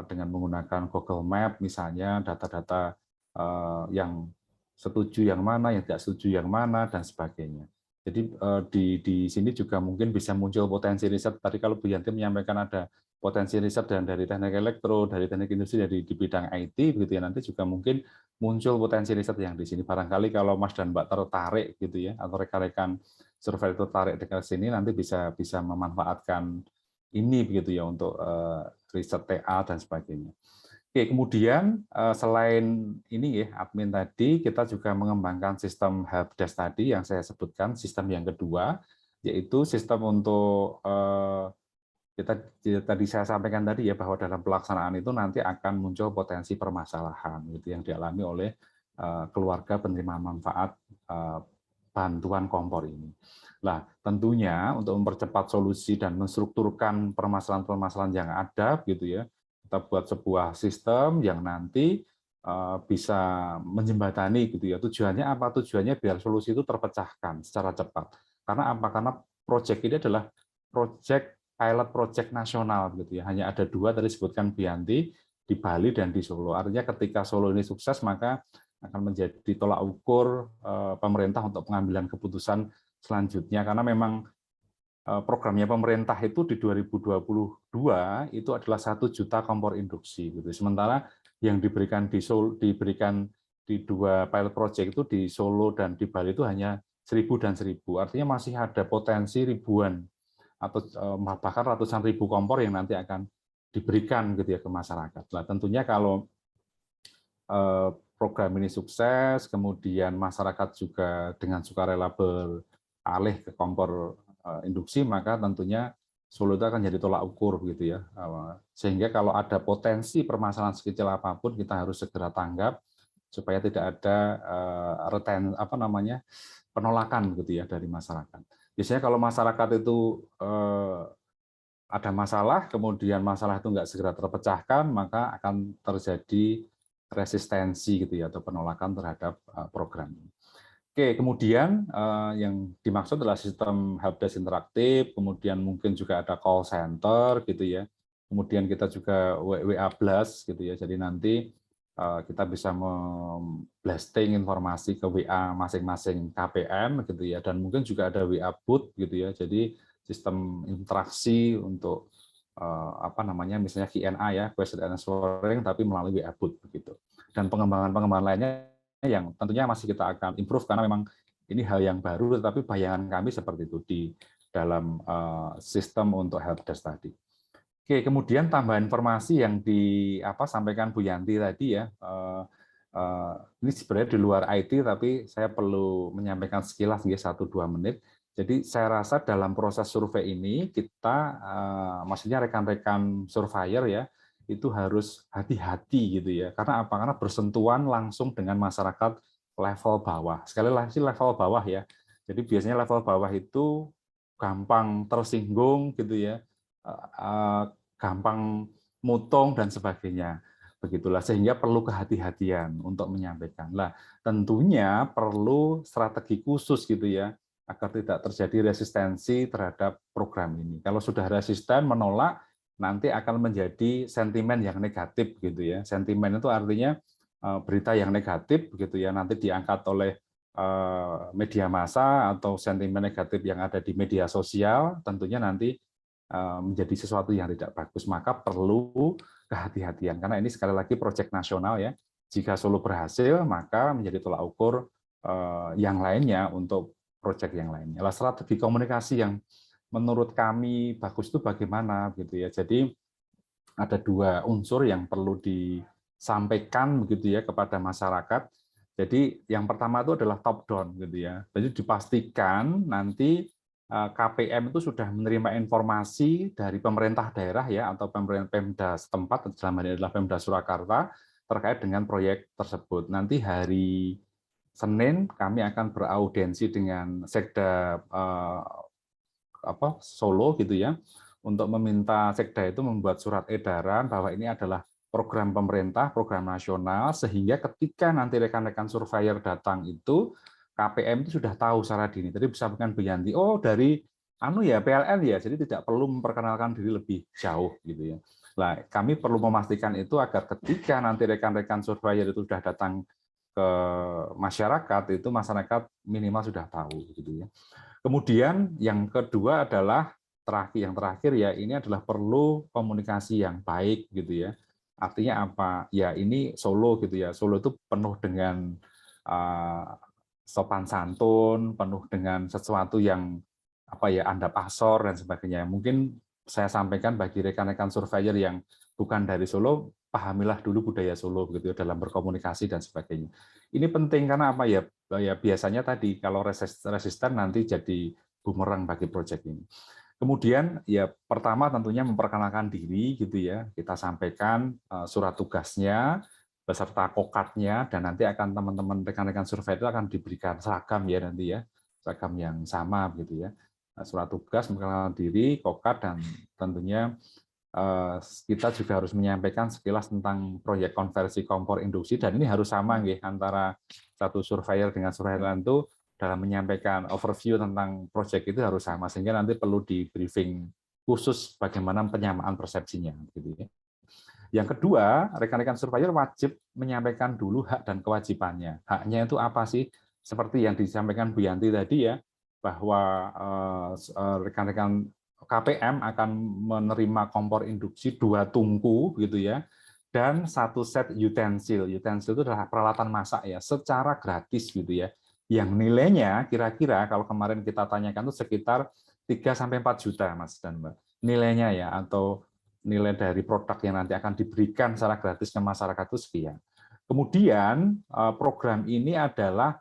dengan menggunakan Google Map misalnya, data-data yang setuju yang mana, yang tidak setuju yang mana, dan sebagainya. Jadi di sini juga mungkin bisa muncul potensi riset. Tadi kalau Bu Yanti menyampaikan ada potensi riset dan dari teknik elektro, dari teknik industri, dari di bidang IT, begitu ya, nanti juga mungkin muncul potensi riset yang di sini. Barangkali kalau Mas dan Mbak tertarik gitu ya, atau rekan-rekan survei itu tertarik ke sini, nanti bisa memanfaatkan ini begitu ya untuk riset TA dan sebagainya. Oke, kemudian selain ini ya, admin tadi, kita juga mengembangkan sistem helpdesk tadi yang saya sebutkan, sistem yang kedua, yaitu sistem untuk tadi saya sampaikan tadi ya, bahwa dalam pelaksanaan itu nanti akan muncul potensi permasalahan gitu yang dialami oleh keluarga penerima manfaat bantuan kompor ini. Nah, tentunya untuk mempercepat solusi dan menstrukturkan permasalahan-permasalahan yang ada gitu ya, kita buat sebuah sistem yang nanti bisa menjembatani gitu ya. Tujuannya apa? Tujuannya biar solusi itu terpecahkan secara cepat. Karena apa? Karena proyek ini adalah pilot project nasional gitu ya. Hanya ada 2 tadi disebutkan Bianti, di Bali dan di Solo. Artinya ketika Solo ini sukses, maka akan menjadi tolak ukur pemerintah untuk pengambilan keputusan selanjutnya, karena memang programnya pemerintah itu di 2022 itu adalah 1 juta kompor induksi gitu. Sementara yang diberikan di Solo, diberikan di 2 pilot project itu di Solo dan di Bali itu hanya 1.000 dan 1.000. Artinya masih ada potensi ribuan atau bahkan ratusan ribu kompor yang nanti akan diberikan gitu ya ke masyarakat. Nah, tentunya kalau program ini sukses, kemudian masyarakat juga dengan sukarela beralih ke kompor induksi, maka tentunya Solo itu akan jadi tolak ukur gitu ya. Sehingga kalau ada potensi permasalahan sekecil apapun, kita harus segera tanggap supaya tidak ada penolakan gitu ya dari masyarakat. Biasanya kalau masyarakat itu ada masalah, kemudian masalah itu nggak segera terpecahkan, maka akan terjadi resistensi gitu ya, atau penolakan terhadap program ini. Oke, kemudian yang dimaksud adalah sistem helpdesk interaktif, kemudian mungkin juga ada call center gitu ya. Kemudian kita juga WA blast gitu ya. Jadi nanti kita bisa blasting informasi ke WA masing-masing KPM gitu ya, dan mungkin juga ada WA booth gitu ya. Jadi sistem interaksi untuk misalnya Q&A ya, question and answering, tapi melalui WA booth begitu. Dan pengembangan lainnya yang tentunya masih kita akan improve karena memang ini hal yang baru, tetapi bayangan kami seperti itu di dalam sistem untuk helpdesk tadi. Oke, kemudian tambahan informasi yang disampaikan Bu Yanti tadi ya, ini sebenarnya di luar IT, tapi saya perlu menyampaikan sekilas ya 1-2 menit. Jadi saya rasa dalam proses survei ini kita, maksudnya rekan-rekan surveyor ya, itu harus hati-hati gitu ya. Karena apa? Karena bersentuhan langsung dengan masyarakat level bawah. Sekali lagi level bawah ya. Jadi biasanya level bawah itu gampang tersinggung gitu ya, gampang motong dan sebagainya. Begitulah, sehingga perlu kehati-hatian untuk menyampaikan. Lah, tentunya perlu strategi khusus gitu ya, agar tidak terjadi resistensi terhadap program ini. Kalau sudah resisten, menolak, nanti akan menjadi sentimen yang negatif gitu ya. Sentimen itu artinya berita yang negatif begitu ya, nanti diangkat oleh media massa atau sentimen negatif yang ada di media sosial, tentunya nanti menjadi sesuatu yang tidak bagus. Maka perlu kehati-hatian karena ini sekali lagi proyek nasional ya. Jika Solo berhasil, maka menjadi tolak ukur yang lainnya untuk proyek yang lainnya. Lah, strategi komunikasi yang menurut kami bagus itu bagaimana gitu ya. Jadi ada 2 unsur yang perlu disampaikan begitu ya kepada masyarakat. Jadi yang pertama itu adalah top down gitu ya. Jadi dipastikan nanti KPM itu sudah menerima informasi dari pemerintah daerah ya atau pemerintah Pemda setempat, dalam hal ini adalah Pemda Surakarta, terkait dengan proyek tersebut. Nanti hari Senin kami akan beraudiensi dengan Sekda Solo gitu ya, untuk meminta Sekda itu membuat surat edaran bahwa ini adalah program pemerintah, program nasional, sehingga ketika nanti rekan-rekan surveyor datang itu KPM itu sudah tahu secara dini. Tadi disampaikan Bu Yanti, oh dari PLN ya, jadi tidak perlu memperkenalkan diri lebih jauh gitu ya. Nah, kami perlu memastikan itu agar ketika nanti rekan-rekan surveyor itu sudah datang ke masyarakat, itu masyarakat minimal sudah tahu gitu ya. Kemudian yang kedua adalah yang terakhir ya, ini adalah perlu komunikasi yang baik gitu ya. Artinya apa? Ya ini Solo gitu ya. Solo itu penuh dengan sopan santun, penuh dengan sesuatu yang andap asor dan sebagainya. Mungkin saya sampaikan bagi rekan-rekan surveyor yang bukan dari Solo, pahamilah dulu budaya Solo gitu ya, dalam berkomunikasi dan sebagainya. Ini penting karena apa ya? Ya biasanya tadi kalau resisten nanti jadi bumerang bagi proyek ini. Kemudian ya pertama tentunya memperkenalkan diri gitu ya. Kita sampaikan surat tugasnya beserta kokatnya, dan nanti akan teman-teman rekan-rekan survei itu akan diberikan seragam ya nanti ya, seragam yang sama gitu ya. Surat tugas, memperkenalkan diri, kokat, dan tentunya kita juga harus menyampaikan sekilas tentang proyek konversi kompor induksi, dan ini harus sama nggih antara satu surveyor dengan surveyor lain itu dalam menyampaikan overview tentang proyek itu harus sama, sehingga nanti perlu di briefing khusus bagaimana penyamaan persepsinya gitu ya. Yang kedua, rekan-rekan surveyor wajib menyampaikan dulu hak dan kewajibannya. Haknya itu apa sih? Seperti yang disampaikan Bu Yanti tadi ya, bahwa rekan-rekan KPM akan menerima kompor induksi 2 tungku gitu ya, dan 1 set utensil. Utensil itu adalah peralatan masak ya, secara gratis gitu ya. Yang nilainya kira-kira kalau kemarin kita tanyakan itu sekitar 3-4 juta Mas dan Mbak. Nilainya ya, atau nilai dari produk yang nanti akan diberikan secara gratis ke masyarakat itu sekian. Kemudian program ini adalah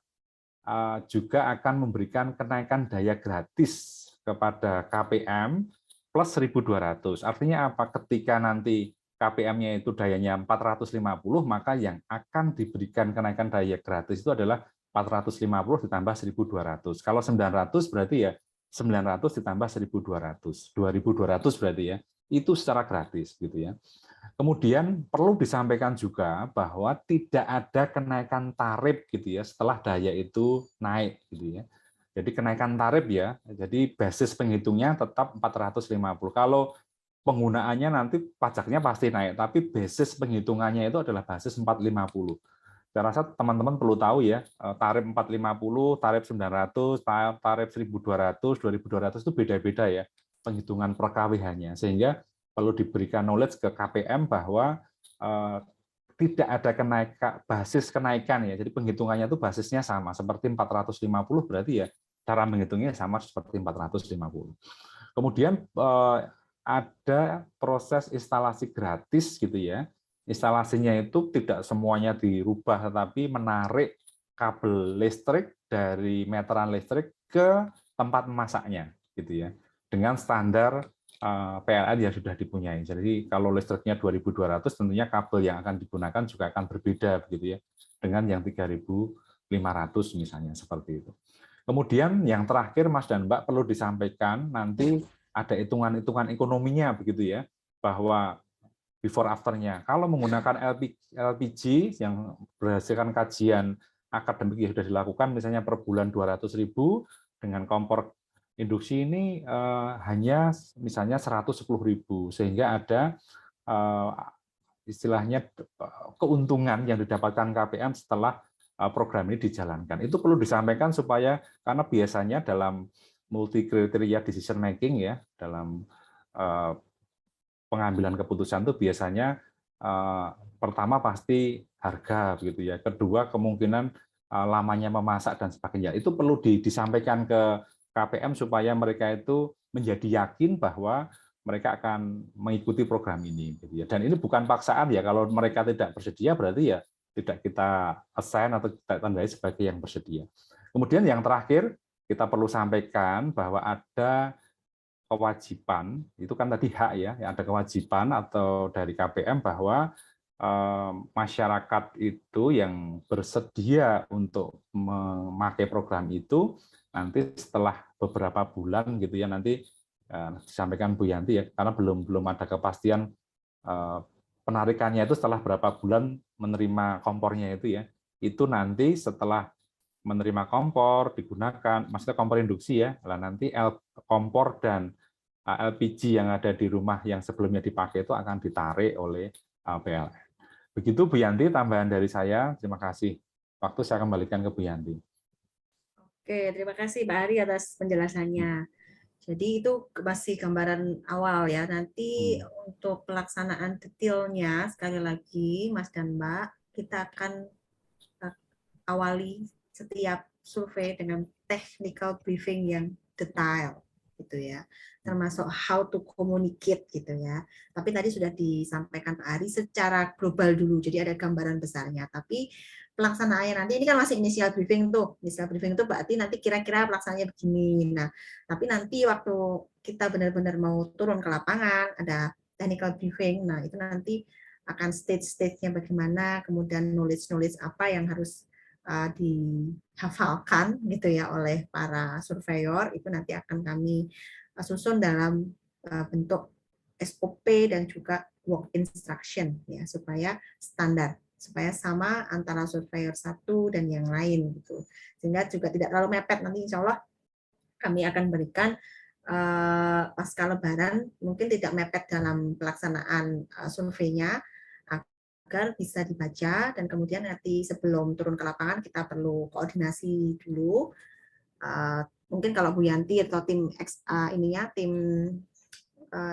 juga akan memberikan kenaikan daya gratis kepada KPM plus 1.200. Artinya apa? Ketika nanti KPM-nya itu dayanya 450, maka yang akan diberikan kenaikan daya gratis itu adalah 450 ditambah 1.200. Kalau 900 berarti ya 900 ditambah 1.200. 2.200 berarti ya. Itu secara gratis gitu ya. Kemudian perlu disampaikan juga bahwa tidak ada kenaikan tarif gitu ya setelah daya itu naik gitu ya. Jadi kenaikan tarif ya, jadi basis penghitungnya tetap 450. Kalau penggunaannya nanti pajaknya pasti naik, tapi basis penghitungannya itu adalah basis 450. Saya rasa teman-teman perlu tahu ya, tarif 450, tarif 900, tarif 1.200, 2.200 itu beda-beda ya penghitungan per KWH-nya, sehingga perlu diberikan knowledge ke KPM bahwa tidak ada basis kenaikan ya, jadi penghitungannya itu basisnya sama seperti 450, berarti ya cara menghitungnya sama seperti 450. Kemudian ada proses instalasi gratis gitu ya. Instalasinya itu tidak semuanya dirubah, tetapi menarik kabel listrik dari meteran listrik ke tempat memasaknya gitu ya, dengan standar PLN yang sudah dipunyai. Jadi kalau listriknya 2.200, tentunya kabel yang akan digunakan juga akan berbeda begitu ya, dengan yang 3.500 misalnya, seperti itu. Kemudian yang terakhir Mas dan Mbak perlu disampaikan nanti ada hitungan-hitungan ekonominya begitu ya, bahwa before after-nya. Kalau menggunakan LPG yang berdasarkan kajian akademik yang sudah dilakukan, misalnya per bulan 200.000, dengan kompor induksi ini hanya misalnya 110.000, sehingga ada istilahnya keuntungan yang didapatkan KPM setelah program ini dijalankan. Itu perlu disampaikan supaya, karena biasanya dalam multi kriteria decision making ya, dalam pengambilan keputusan itu biasanya pertama pasti harga begitu ya, kedua kemungkinan lamanya memasak dan sebagainya. Itu perlu disampaikan ke KPM supaya mereka itu menjadi yakin bahwa mereka akan mengikuti program ini gitu ya. Dan ini bukan paksaan ya, kalau mereka tidak bersedia berarti ya tidak kita assign atau kita tandai sebagai yang bersedia. Kemudian yang terakhir, kita perlu sampaikan bahwa ada kewajiban, itu kan tadi hak ya, ada kewajiban atau dari KPM bahwa masyarakat itu yang bersedia untuk memakai program itu nanti setelah beberapa bulan gitu ya, nanti disampaikan Bu Yanti ya, karena belum ada kepastian penarikannya itu setelah berapa bulan menerima kompornya itu ya, itu nanti setelah menerima kompor digunakan, maksudnya kompor induksi ya, lah nanti kompor dan LPG yang ada di rumah yang sebelumnya dipakai itu akan ditarik oleh PLN. Begitu Bu Yanti, tambahan dari saya. Terima kasih. Waktu saya kembalikan ke Bu Yanti. Oke, terima kasih Pak Ari atas penjelasannya. Jadi itu masih gambaran awal ya. Nanti untuk pelaksanaan detailnya, sekali lagi Mas dan Mbak, kita akan awali setiap survei dengan technical briefing yang detail gitu ya, termasuk how to communicate gitu ya. Tapi tadi sudah disampaikan Pak Ari secara global dulu, jadi ada gambaran besarnya. Tapi pelaksanaannya nanti ini kan masih initial briefing tuh. Initial briefing itu berarti nanti kira-kira pelaksanaannya begini. Nah, tapi nanti waktu kita benar-benar mau turun ke lapangan ada technical briefing. Nah, itu nanti akan stage-stage-nya bagaimana, kemudian knowledge apa yang harus dihafalkan gitu ya oleh para surveyor, itu nanti akan kami susun dalam bentuk SOP dan juga work instruction ya, supaya standar, supaya sama antara surveyor satu dan yang lain gitu, sehingga juga tidak terlalu mepet. Nanti insya Allah kami akan berikan pasca Lebaran, mungkin tidak mepet dalam pelaksanaan surveinya, agar bisa dibaca, dan kemudian nanti sebelum turun ke lapangan kita perlu koordinasi dulu. Mungkin kalau Bu Yanti atau tim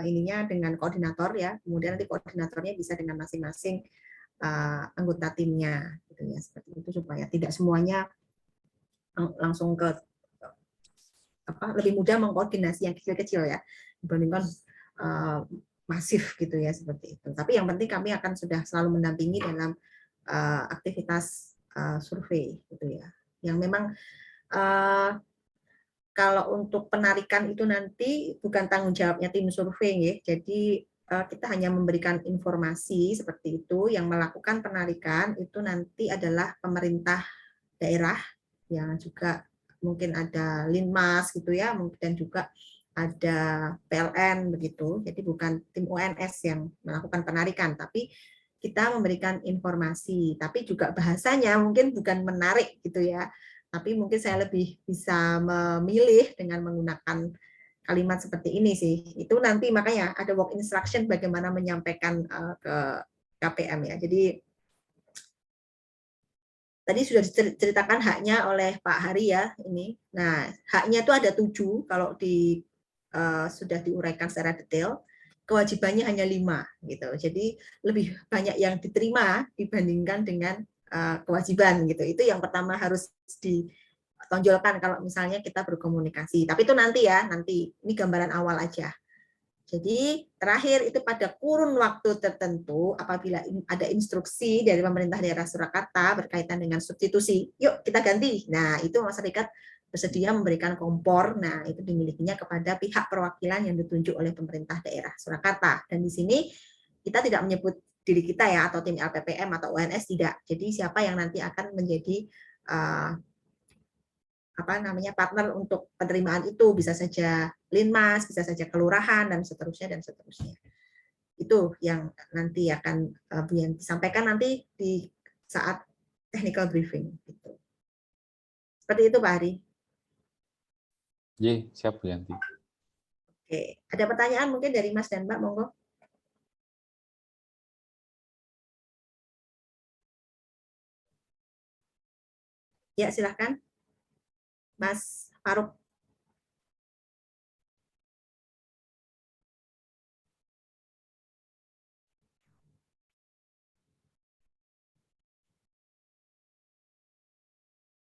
ininya dengan koordinator ya, kemudian nanti koordinatornya bisa dengan masing-masing anggota timnya, gitu ya, seperti itu, supaya tidak semuanya langsung ke lebih mudah mengkoordinasi yang kecil-kecil ya dibandingkan masif gitu ya, seperti itu. Tapi yang penting kami akan sudah selalu mendampingi dalam aktivitas survei gitu ya. Yang memang kalau untuk penarikan itu nanti bukan tanggung jawabnya tim survei ya. Jadi kita hanya memberikan informasi seperti itu. Yang melakukan penarikan itu nanti adalah pemerintah daerah yang juga mungkin ada Linmas gitu ya, dan juga ada PLN begitu. Jadi bukan tim UNS yang melakukan penarikan, tapi kita memberikan informasi. Tapi juga bahasanya mungkin bukan menarik gitu ya, tapi mungkin saya lebih bisa memilih dengan menggunakan kalimat seperti ini sih. Itu nanti makanya ada work instruction bagaimana menyampaikan ke KPM ya. Jadi tadi sudah diceritakan haknya oleh Pak Hari ya ini. Nah, haknya itu ada 7 kalau sudah diuraikan secara detail. Kewajibannya hanya 5 gitu. Jadi lebih banyak yang diterima dibandingkan dengan kewajiban gitu. Itu yang pertama harus ditonjolkan kalau misalnya kita berkomunikasi. Tapi itu nanti ya, nanti ini gambaran awal aja. Jadi terakhir itu pada kurun waktu tertentu apabila ada instruksi dari pemerintah daerah Surakarta berkaitan dengan substitusi, yuk kita ganti. Nah, itu masyarakat bersedia memberikan kompor. Nah, itu dimilikinya kepada pihak perwakilan yang ditunjuk oleh pemerintah daerah Surakarta. Dan di sini kita tidak menyebut diri kita ya, atau tim LPPM atau UNS, tidak. Jadi siapa yang nanti akan menjadi partner untuk penerimaan itu, bisa saja Linmas, bisa saja kelurahan, dan seterusnya dan seterusnya. Itu yang nanti akan disampaikan nanti di saat technical briefing. Gitu. Seperti itu Pak Hari. Ye, siap Bu Yanti. Oke, ada pertanyaan mungkin dari Mas dan Mbak, monggo. Ya, silahkan. Mas Faruk.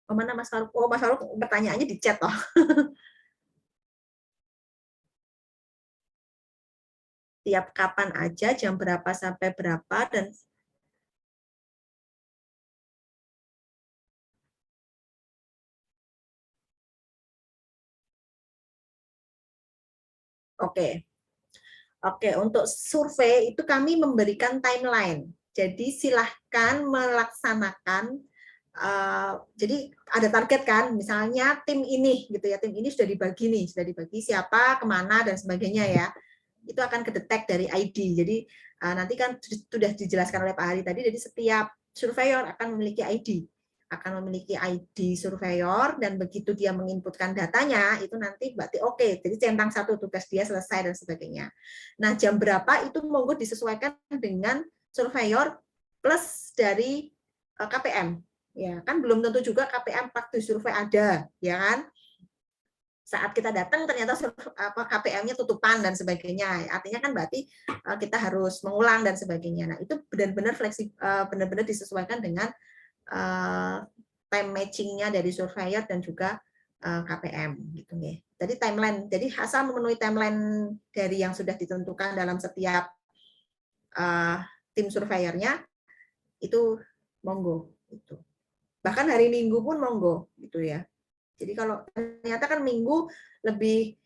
Oh, mana Mas Faruk? Oh, Mas Faruk pertanyaannya di chat loh. Tiap kapan aja, jam berapa sampai berapa, dan Oke. Oke, untuk survei itu kami memberikan timeline. Jadi silahkan melaksanakan. Jadi ada target kan, misalnya tim ini gitu ya, tim ini sudah dibagi nih, sudah dibagi siapa, kemana dan sebagainya ya. Itu akan kedetek dari ID. Jadi nanti kan sudah dijelaskan oleh Pak Hari tadi. Jadi setiap surveyor akan memiliki ID. Akan memiliki ID surveyor, dan begitu dia menginputkan datanya itu nanti berarti oke, jadi centang satu tugas dia selesai dan sebagainya. Nah, jam berapa itu monggo disesuaikan dengan surveyor plus dari KPM, ya kan belum tentu juga KPM waktu survei ada, ya kan, saat kita datang ternyata KPM-nya tutupan dan sebagainya, artinya kan berarti kita harus mengulang dan sebagainya. Nah, itu benar-benar fleksibel, benar-benar disesuaikan dengan time matching-nya dari surveyor dan juga KPM gitu ya. Jadi timeline, jadi asal memenuhi timeline dari yang sudah ditentukan dalam setiap tim surveyornya itu monggo itu. Bahkan hari Minggu pun monggo gitu ya. Jadi kalau ternyata kan Minggu lebih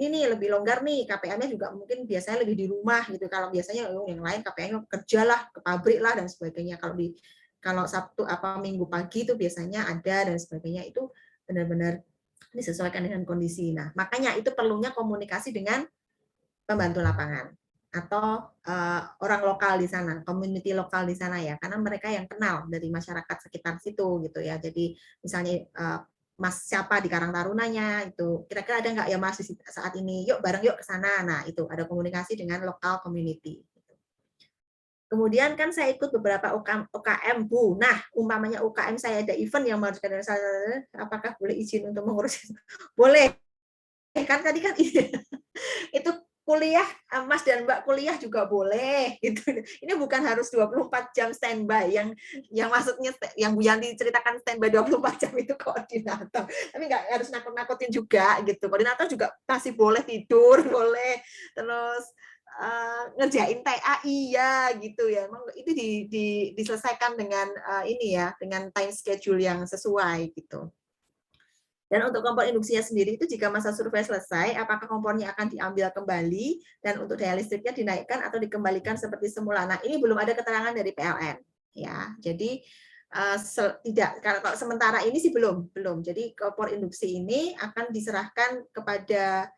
ini nih lebih longgar nih, KPM-nya juga mungkin biasanya lebih di rumah gitu. Kalau biasanya yang lain KPM-nya kerja lah, ke pabrik lah dan sebagainya. Kalau Sabtu Minggu pagi itu biasanya ada dan sebagainya, itu benar-benar disesuaikan dengan kondisi. Nah, makanya itu perlunya komunikasi dengan pembantu lapangan atau orang lokal di sana, community lokal di sana ya, karena mereka yang kenal dari masyarakat sekitar situ gitu ya. Jadi misalnya Mas siapa di Karang Tarunanya itu, kira-kira ada nggak ya Mas saat ini, yuk bareng yuk ke sana. Nah, itu ada komunikasi dengan lokal community. Kemudian kan saya ikut beberapa UKM, Bu. Nah, umpamanya UKM saya ada event yang harus saya, apakah boleh izin untuk mengurus? Boleh. Kan tadi kan itu kuliah, Mas dan Mbak kuliah juga boleh gitu. Ini bukan harus 24 jam standby, yang maksudnya yang Bu Yanti ceritakan standby 24 jam itu koordinator. Tapi nggak harus nakut-nakutin juga gitu. Koordinator juga masih boleh tidur, boleh terus ngerjain TA iya gitu ya. Emang itu diselesaikan dengan ini ya, dengan time schedule yang sesuai gitu. Dan untuk kompor induksinya sendiri itu jika masa survei selesai, apakah kompornya akan diambil kembali dan untuk daya listriknya dinaikkan atau dikembalikan seperti semula. Nah, ini belum ada keterangan dari PLN ya. Jadi tidak, kalau sementara ini sih belum. Jadi kompor induksi ini akan diserahkan kepada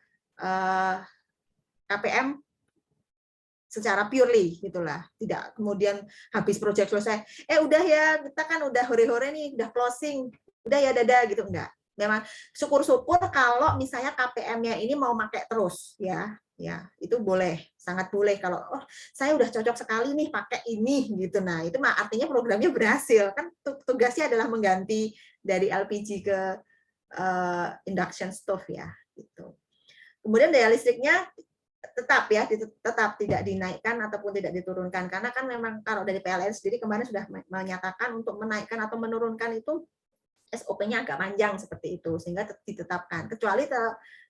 KPM secara purely gitulah, tidak kemudian habis proyek selesai, udah ya kita kan udah hore-hore nih, udah closing, udah ya dadah gitu, enggak. Memang syukur-syukur kalau misalnya KPM-nya ini mau pakai terus ya itu boleh, sangat boleh kalau saya udah cocok sekali nih pakai ini gitu. Nah itu artinya programnya berhasil, kan tugasnya adalah mengganti dari LPG ke induction stove ya gitu. Kemudian daya listriknya tetap tidak dinaikkan ataupun tidak diturunkan, karena kan memang kalau dari PLN sendiri kemarin sudah menyatakan untuk menaikkan atau menurunkan itu SOP-nya agak panjang seperti itu, sehingga ditetapkan, kecuali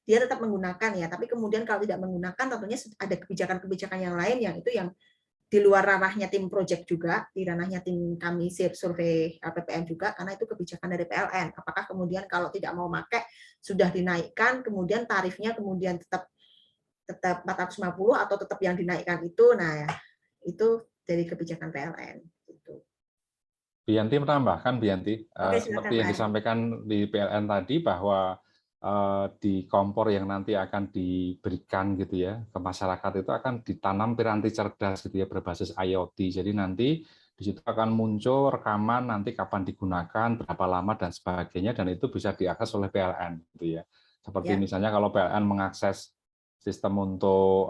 dia tetap menggunakan ya, tapi kemudian kalau tidak menggunakan tentunya ada kebijakan-kebijakan yang lain yang itu yang di luar ranahnya tim project juga, di ranahnya tim kami survei PPM juga, karena itu kebijakan dari PLN. Apakah kemudian kalau tidak mau pakai sudah dinaikkan, kemudian tarifnya kemudian tetap 450 atau tetap yang dinaikkan itu, nah ya, itu dari kebijakan PLN. Gitu. Bu Yanti menambahkan, Bu Yanti, seperti yang Pak. disampaikan di PLN tadi bahwa di kompor yang nanti akan diberikan gitu ya ke masyarakat itu akan ditanam piranti cerdas gitu ya berbasis IoT. Jadi nanti di situ akan muncul rekaman nanti kapan digunakan, berapa lama dan sebagainya, dan itu bisa diakses oleh PLN gitu ya. Seperti misalnya kalau PLN mengakses sistem untuk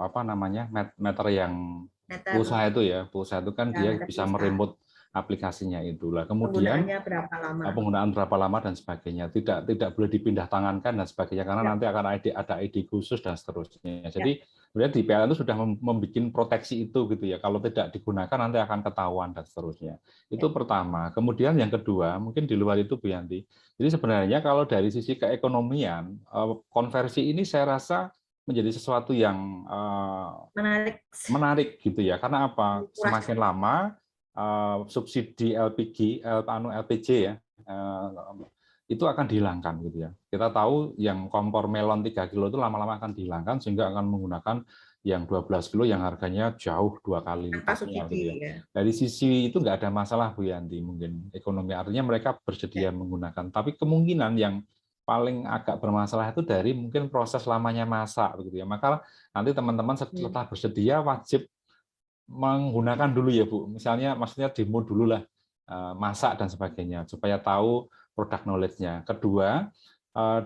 meter yang pulsa itu kan dia bisa meremote aplikasinya itulah. Kemudian penggunaan berapa lama dan sebagainya, tidak boleh dipindah tangankan dan sebagainya, karena nanti akan ada ID khusus dan seterusnya. Jadi sebenarnya di PLN itu sudah membuat proteksi itu gitu ya, kalau tidak digunakan nanti akan ketahuan dan seterusnya. Itu pertama. Kemudian yang kedua, mungkin di luar itu Bu Yanti, jadi sebenarnya kalau dari sisi keekonomian, konversi ini saya rasa menjadi sesuatu yang menarik gitu ya, karena apa? Semakin lama subsidi LPG ya itu akan dihilangkan gitu ya. Kita tahu yang kompor melon 3 kilo itu lama-lama akan dihilangkan sehingga akan menggunakan yang 12 kilo yang harganya jauh 2 kali Tanpa lipatnya gitu ya. subsidi ya. Dari sisi itu nggak ada masalah Bu Yanti, mungkin ekonomi artinya mereka bersedia menggunakan. Tapi kemungkinan yang paling agak bermasalah itu dari mungkin proses lamanya masak begitu ya. Maka nanti teman-teman setelah bersedia wajib menggunakan dulu ya Bu. Misalnya maksudnya demo dulu lah masak dan sebagainya supaya tahu produk knowledge-nya. Kedua,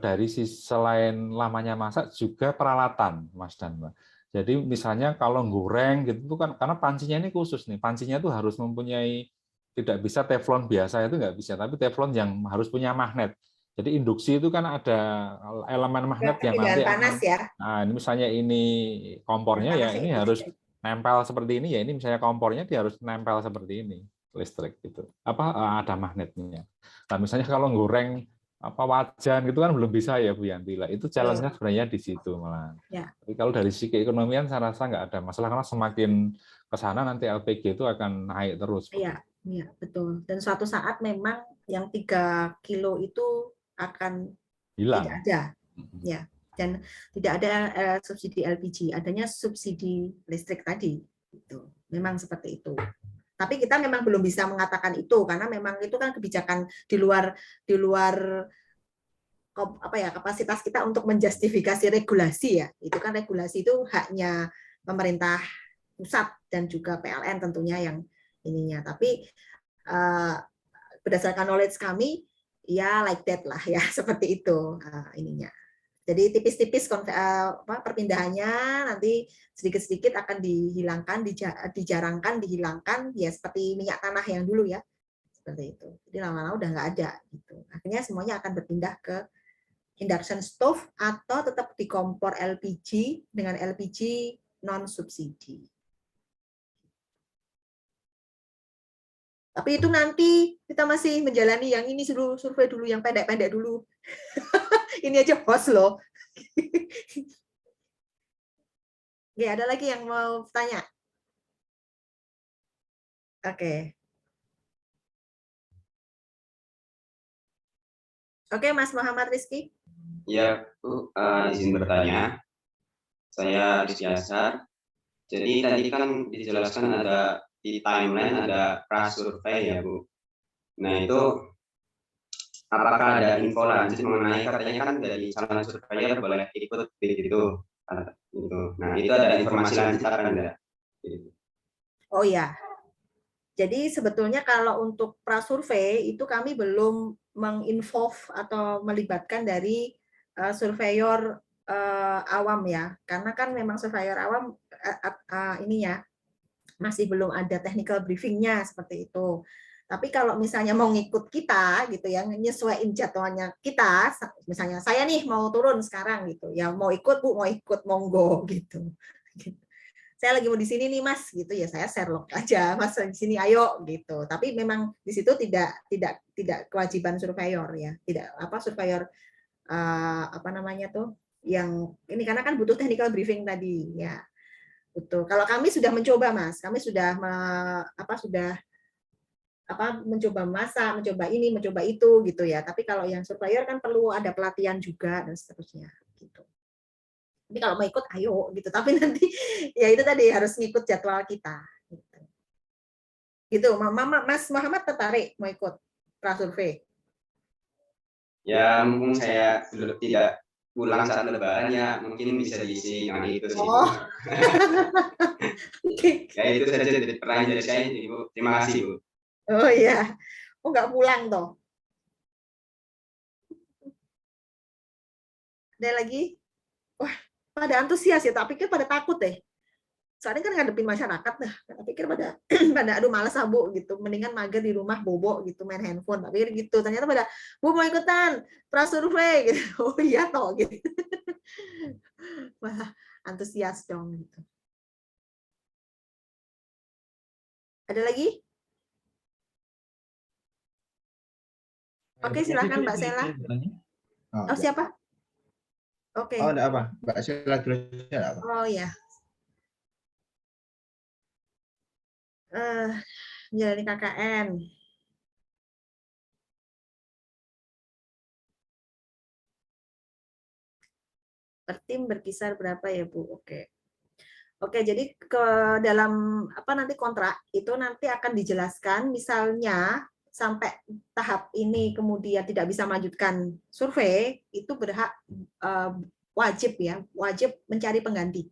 dari sisi selain lamanya masak juga peralatan, Mas dan Mbak. Jadi misalnya kalau goreng gitu kan karena pancinya ini khusus nih. Pancinya itu harus mempunyai tidak bisa teflon biasa itu nggak bisa, tapi teflon yang harus punya magnet. Jadi induksi itu kan ada elemen magnet yang nanti panas akan ya. nah, ini misalnya ini kompornya ya ini harus nempel seperti ini ya. Ini misalnya kompornya dia harus nempel seperti ini listrik gitu. Ada magnetnya. Nah, misalnya kalau goreng wajan gitu kan belum bisa ya Bu Yanti lah. Itu challenge-nya sebenarnya di situ malah. Ya. Tapi kalau dari sisi keekonomian saya rasa nggak ada masalah karena semakin ke sana nanti LPG itu akan naik terus. Iya, iya betul. Dan suatu saat memang yang 3 kilo itu akan Hilang. tidak ada. Ya. Dan tidak ada subsidi LPG, adanya subsidi listrik tadi. Gitu. Memang seperti itu. Tapi kita memang belum bisa mengatakan itu karena memang itu kan kebijakan di luar kapasitas kita untuk menjustifikasi regulasi ya. Itu kan regulasi itu haknya pemerintah pusat dan juga PLN tentunya yang ininya. Tapi berdasarkan knowledge kami ya like that lah ya seperti itu ininya. Jadi tipis-tipis perpindahannya nanti sedikit-sedikit akan dihilangkan, dijarangkan, dihilangkan ya seperti minyak tanah yang dulu ya. Seperti itu. Jadi lama-lama udah nggak ada gitu. Akhirnya semuanya akan berpindah ke induction stove atau tetap di kompor LPG dengan LPG non subsidi. Tapi itu nanti kita masih menjalani yang ini dulu, survei dulu, yang pendek-pendek dulu. Ini aja host loh. Ya, ada lagi yang mau tanya? Oke. Oke, Mas Muhammad Rizky. Ya, Bu, izin bertanya. Saya Rizky Asar. Jadi tadi kan dijelaskan ada di timeline ada prasurvei ya, Bu. Nah, itu apakah ada info lanjut mengenai katanya kan dari calon surveyor boleh ikut begitu. Nah, itu ada informasi lanjut apa enggak? Oh ya. Jadi sebetulnya kalau untuk prasurvei itu kami belum menginvolve atau melibatkan dari surveyor awam ya. Karena kan memang surveyor awam ininya masih belum ada technical briefingnya seperti itu. Tapi kalau misalnya mau ngikut kita gitu ya, nyesuaiin jadwalnya kita, misalnya saya nih mau turun sekarang gitu, ya mau ikut Bu, mau ikut monggo gitu. Saya lagi mau di sini nih Mas gitu ya, saya share log aja Mas di sini ayo gitu. Tapi memang di situ tidak kewajiban surveyor ya, tidak surveyor apa namanya tuh yang ini karena kan butuh technical briefing tadi ya. Betul. Kalau kami sudah mencoba, Mas. Kami sudah mencoba masak, mencoba ini, mencoba itu gitu ya. Tapi kalau yang surveyor kan perlu ada pelatihan juga dan seterusnya gitu. Tapi kalau mau ikut ayo gitu. Tapi nanti ya itu tadi harus ngikut jadwal kita gitu. Gitu, Mas Muhammad tertarik mau ikut prasurvei? Ya, mumpung saya belum tidak pulang saat lebaran ya mungkin bisa diisi dengan itu sih. Oh. Okay. Ya itu saja dari pertanyaan dari saya, Bu. Terima kasih, Bu. Oh iya. Oh nggak pulang toh. Ada lagi? Wah, pada antusias ya, tapi pikir pada takut deh. Soalnya kan ngadepin masyarakat dah. Tak pikir pada aduh malas Bu gitu. Mendingan mager di rumah bobo gitu main handphone. Tak pikir gitu. Ternyata pada Bu mau ikutan prasurvei gitu. Oh iya toh gitu. Wah, antusias dong gitu. Ada lagi? Oke, silakan Mbak Sela. Oh, siapa? Oke. Oh, ada apa? Mbak Sela dulu ada apa? Oh ya. Menjalani KKN. Per tim berkisar berapa ya Bu? Oke. Oke, jadi ke dalam nanti kontrak itu nanti akan dijelaskan misalnya sampai tahap ini kemudian tidak bisa melanjutkan survei, itu berhak wajib mencari pengganti.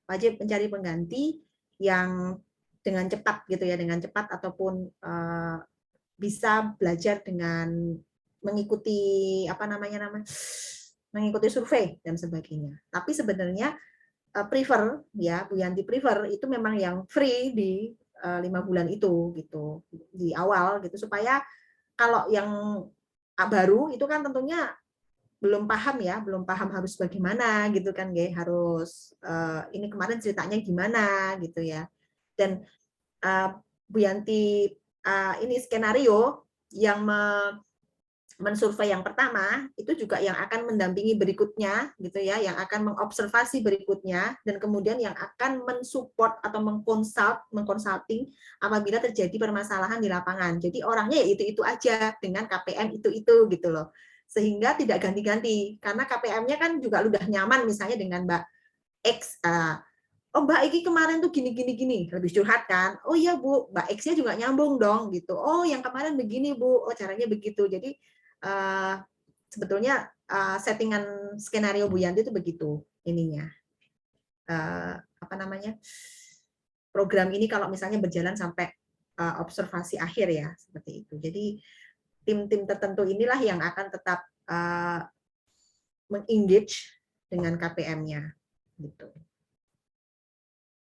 Wajib mencari pengganti yang dengan cepat gitu ya, dengan cepat ataupun bisa belajar dengan mengikuti mengikuti survei dan sebagainya. Tapi sebenarnya prefer ya Bu Yanti prefer itu memang yang free di 5 bulan itu gitu di awal gitu, supaya kalau yang baru itu kan tentunya belum paham harus bagaimana gitu kan harus ini kemarin ceritanya gimana gitu ya. Dan Bu Yanti ini skenario yang mensurvei yang pertama itu juga yang akan mendampingi berikutnya gitu ya, yang akan mengobservasi berikutnya, dan kemudian yang akan mensupport atau mengkonsulting apabila terjadi permasalahan di lapangan. Jadi orangnya ya itu aja dengan KPM itu gitu loh, sehingga tidak ganti-ganti karena KPM-nya kan juga udah nyaman misalnya dengan Mbak X. Oh Mbak Iki kemarin tuh gini lebih curhat kan. Oh iya Bu, Mbak X-nya juga nyambung dong gitu. Oh yang kemarin begini Bu, oh caranya begitu. Jadi sebetulnya settingan skenario Bu Yanti itu begitu ininya. Program ini kalau misalnya berjalan sampai observasi akhir ya, seperti itu. Jadi tim-tim tertentu inilah yang akan tetap mengengage dengan KPM-nya gitu.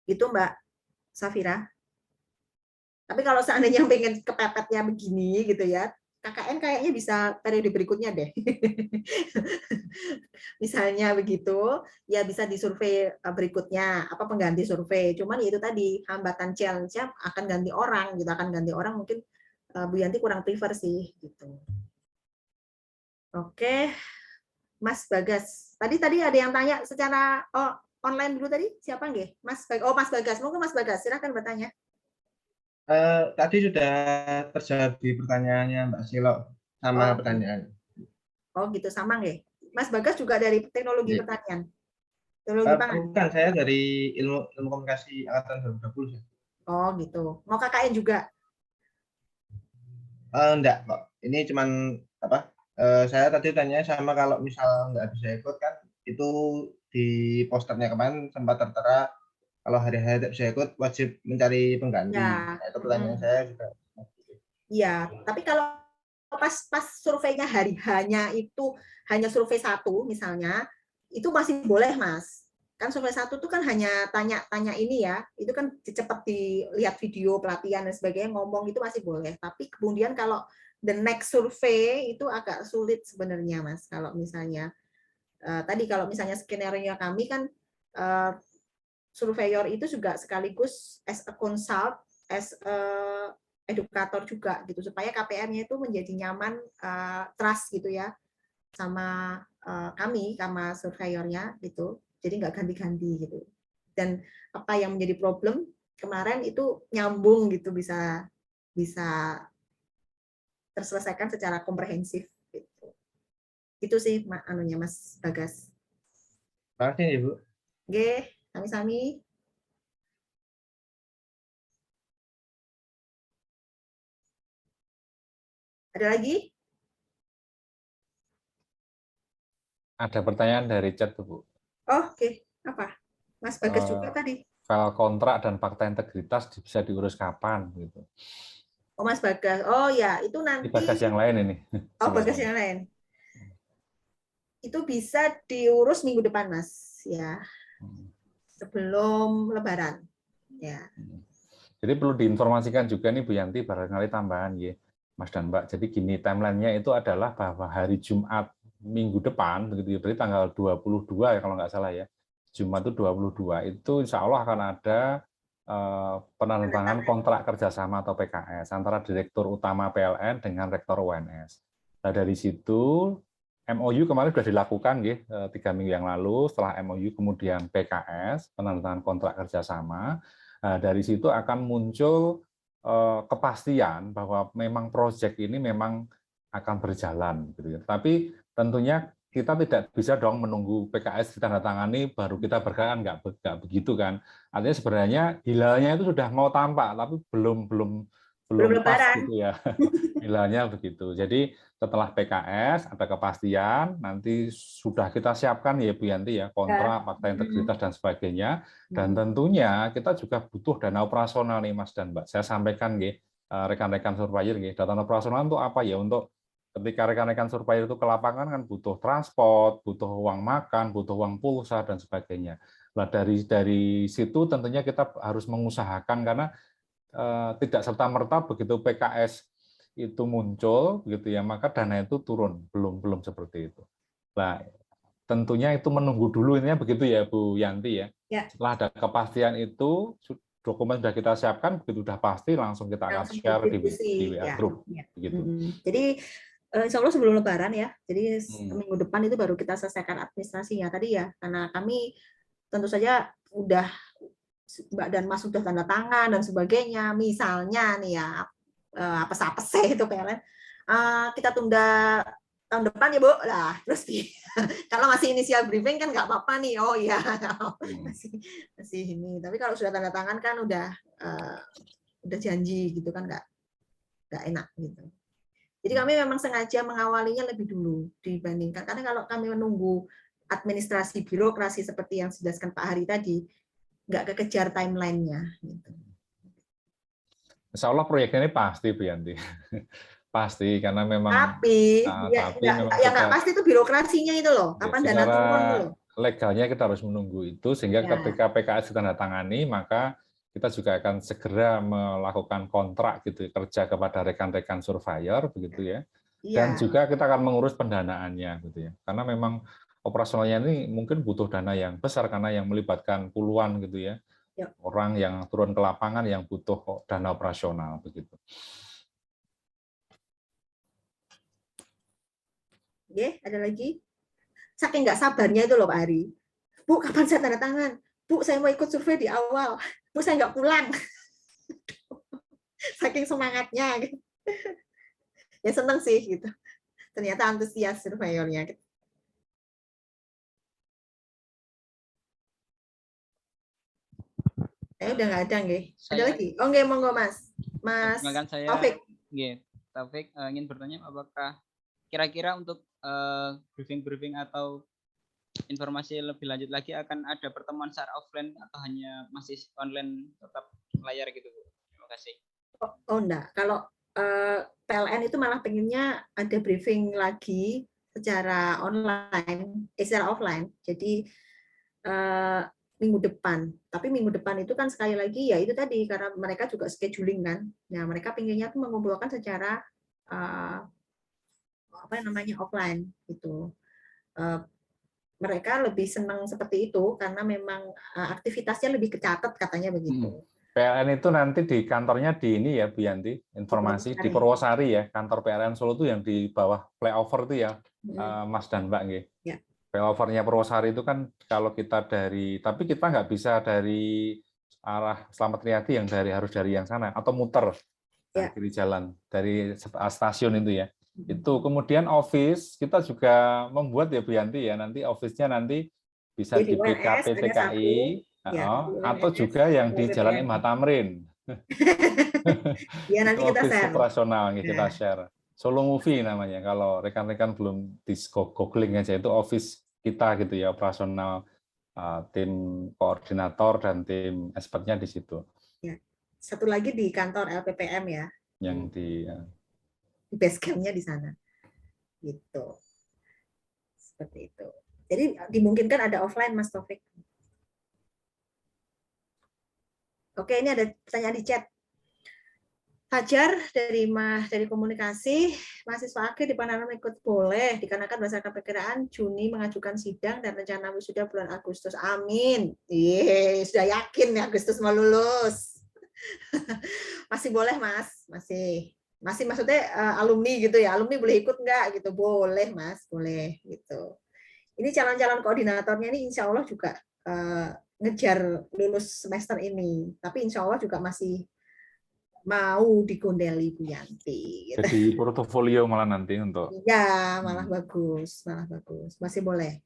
Itu Mbak Safira. Tapi kalau seandainya pengen kepepetnya begini gitu ya, KKN kayaknya bisa periode berikutnya deh. Misalnya begitu, ya bisa di survei berikutnya, pengganti survei. Cuman itu tadi, hambatan challenge-nya akan ganti orang, mungkin Bu Yanti kurang prefer sih, gitu. Oke, Mas Bagas. Tadi ada yang tanya secara online dulu tadi, siapa nggih? Mas Bagas, monggo Mas Bagas, silakan bertanya. Tadi sudah terjawab di pertanyaannya Mbak Silo sama pertanyaan. Oh gitu, sama nggih. Mas Bagas juga dari teknologi pertanian. Teknologi pangan. Bukan, saya dari ilmu komunikasi angkatan 2020. Oh gitu. Mau KKN juga? Enggak kok. Ini cuman saya tadi tanya sama kalau misal nggak bisa ikut kan itu di posternya kemarin sempat tertera kalau hari-hari tidak bisa ikut wajib mencari pengganti. Ya. Nah, itu pertanyaan saya juga. Iya, tapi kalau pas surveinya hanya survei 1 misalnya, itu masih boleh Mas. Kan survei 1 itu kan hanya tanya ini ya, itu kan cepat dilihat video pelatihan dan sebagainya, ngomong itu masih boleh. Tapi kemudian kalau the next survei itu agak sulit sebenarnya Mas. Kalau misalnya tadi kalau misalnya skenario kami kan surveyor itu juga sekaligus as a consult, as a edukator juga gitu, supaya KPM-nya itu menjadi nyaman, trust gitu ya sama kami sama surveyornya gitu, jadi nggak ganti-ganti gitu. Dan apa yang menjadi problem kemarin itu nyambung gitu, bisa terselesaikan secara komprehensif gitu. Itu sih Mas Bagas. Terima kasih Ibu. Oke, sami-sami. Ada lagi? Ada pertanyaan dari chat, Bu. Oh, oke. Apa? Mas Bagas juga tadi. File kontrak dan fakta integritas bisa diurus kapan gitu. Oh, Mas Bagas. Oh ya, itu nanti. Ini Bagas yang lain ini. Oh, Bagas yang lain. Itu bisa diurus minggu depan, Mas, ya. Sebelum Lebaran. Ya. Jadi perlu diinformasikan juga nih Bu Yanti, barangkali tambahan ya, Mas dan Mbak. Jadi gini, timeline-nya itu adalah bahwa hari Jumat minggu depan, begitu berarti tanggal 22 ya kalau nggak salah ya, Jumat itu 22, itu insya Allah akan ada penandatanganan kontrak kerjasama atau PKS antara Direktur Utama PLN dengan Rektor UNS. Nah dari situ MOU kemarin sudah dilakukan ya, 3 minggu yang lalu. Setelah MOU kemudian PKS, penandatanganan kontrak kerjasama. Nah, dari situ akan muncul kepastian bahwa memang proyek ini memang akan berjalan, gitu ya. Tapi tentunya kita tidak bisa dong menunggu PKS ditandatangani baru kita bergerak, nggak begitu kan. Artinya sebenarnya hilalnya itu sudah mau tampak tapi belum pas lebaran. gitu ya. Hilalnya begitu. Jadi setelah PKS ada kepastian, nanti sudah kita siapkan ya Bu Yanti ya, kontrak, fakta integritas dan sebagainya. Dan tentunya kita juga butuh dana operasional nih Mas dan Mbak. Saya sampaikan nggih, rekan-rekan surveyor nggih, dana operasional untuk apa ya? Untuk ketika rekan-rekan surveyor itu ke lapangan kan butuh transport, butuh uang makan, butuh uang pulsa dan sebagainya. Nah, dari situ tentunya kita harus mengusahakan karena tidak serta-merta begitu PKS itu muncul begitu ya, maka dana itu turun, belum seperti itu. Nah, tentunya itu menunggu dulu ini begitu ya Bu Yanti ya. Setelah ada kepastian itu dokumen sudah kita siapkan, begitu sudah pasti langsung kita akan share di WA group begitu. Jadi insya Allah sebelum Lebaran ya, jadi minggu depan itu baru kita selesaikan administrasinya tadi ya, karena kami tentu saja udah Mbak dan Mas sudah tanda tangan dan sebagainya, misalnya nih ya apes-apes itu PLN, kita tunda tahun depan ya Bu lah, terus kalau masih inisial briefing kan nggak apa-apa nih, oh ya masih ini, tapi kalau sudah tanda tangan kan udah janji gitu kan nggak enak gitu. Jadi kami memang sengaja mengawalinya lebih dulu dibandingkan, karena kalau kami menunggu administrasi birokrasi seperti yang dijelaskan Pak Hari tadi, nggak kekejar timeline-nya. Gitu. Insya Allah proyeknya ini pasti Bu Yanti, pasti karena memang. Tapi memang yang nggak pasti itu birokrasinya itu loh, kapan dana turun loh. Legalnya kita harus menunggu itu sehingga ketika PKS ditandatangani maka kita juga akan segera melakukan kontrak gitu kerja kepada rekan-rekan surveyor begitu ya. Dan juga kita akan mengurus pendanaannya gitu ya. Karena memang operasionalnya ini mungkin butuh dana yang besar karena yang melibatkan puluhan gitu ya. Orang yang turun ke lapangan yang butuh dana operasional begitu. Oke, ada lagi? Saking nggak sabarnya itu loh Pak Hari. Bu, kapan saya tanda tangan? Bu, saya mau ikut survei di awal. Bu, saya nggak pulang. Saking semangatnya. Gitu. Ya seneng sih gitu. Ternyata antusias surveyornya. Udah nggak ada nggih. Ada lagi? Oh nggih, monggo Mas. Mas Taufik. Nggih, Taufik ingin bertanya apakah kira-kira untuk briefing atau informasi lebih lanjut lagi akan ada pertemuan secara offline atau hanya masih online tetap layar gitu Bu? Terima kasih. Oh enggak, kalau PLN itu malah pengennya ada briefing lagi secara online, secara offline. Jadi minggu depan. Tapi minggu depan itu kan sekali lagi ya itu tadi karena mereka juga scheduling kan. Nah mereka pengennya tuh mengumpulkan secara offline gitu. Mereka lebih senang seperti itu karena memang aktivitasnya lebih kecatat katanya begitu. PLN itu nanti di kantornya di ini ya Bu Yanti, informasi di Purwosari ya, kantor PLN Solo itu yang di bawah flyover itu ya, Mas dan Mbak nggih. Ya. Flyovernya Purwosari itu kan kalau kita tapi kita nggak bisa dari arah Slamet Riyadi yang harus dari yang sana atau muter kiri jalan dari stasiun itu ya. Itu kemudian office kita juga membuat ya Bu Yanti ya, nanti office-nya nanti bisa di BKP TKI atau juga yang di Jalan MH Tamrin. Ya nanti kita share. Operasional kita share. Solo Movie namanya. Kalau rekan-rekan belum di googling aja itu office kita gitu ya, operasional tim koordinator dan tim expertnya di situ. Ya. Satu lagi di kantor LPPM ya. Yang di base camp-nya di sana. Gitu. Seperti itu. Jadi dimungkinkan ada offline Mas Taufik. Oke, ini ada pertanyaan di chat. Fajar dari komunikasi, mahasiswa akhir di Panahan ikut boleh dikarenakan berdasarkan perkiraan Juni mengajukan sidang dan rencana wisuda bulan Agustus. Amin. Sudah yakin ya Agustus mau lulus. Masih boleh Mas, masih maksudnya alumni gitu ya. Alumni boleh ikut nggak gitu? Boleh Mas, boleh gitu. Ini calon-calon koordinatornya ini insya Allah juga ngejar lulus semester ini. Tapi insya Allah juga masih mau digondeli Bu Yanti. Gitu. Jadi portofolio malah nanti untuk. Ya, malah bagus, masih boleh.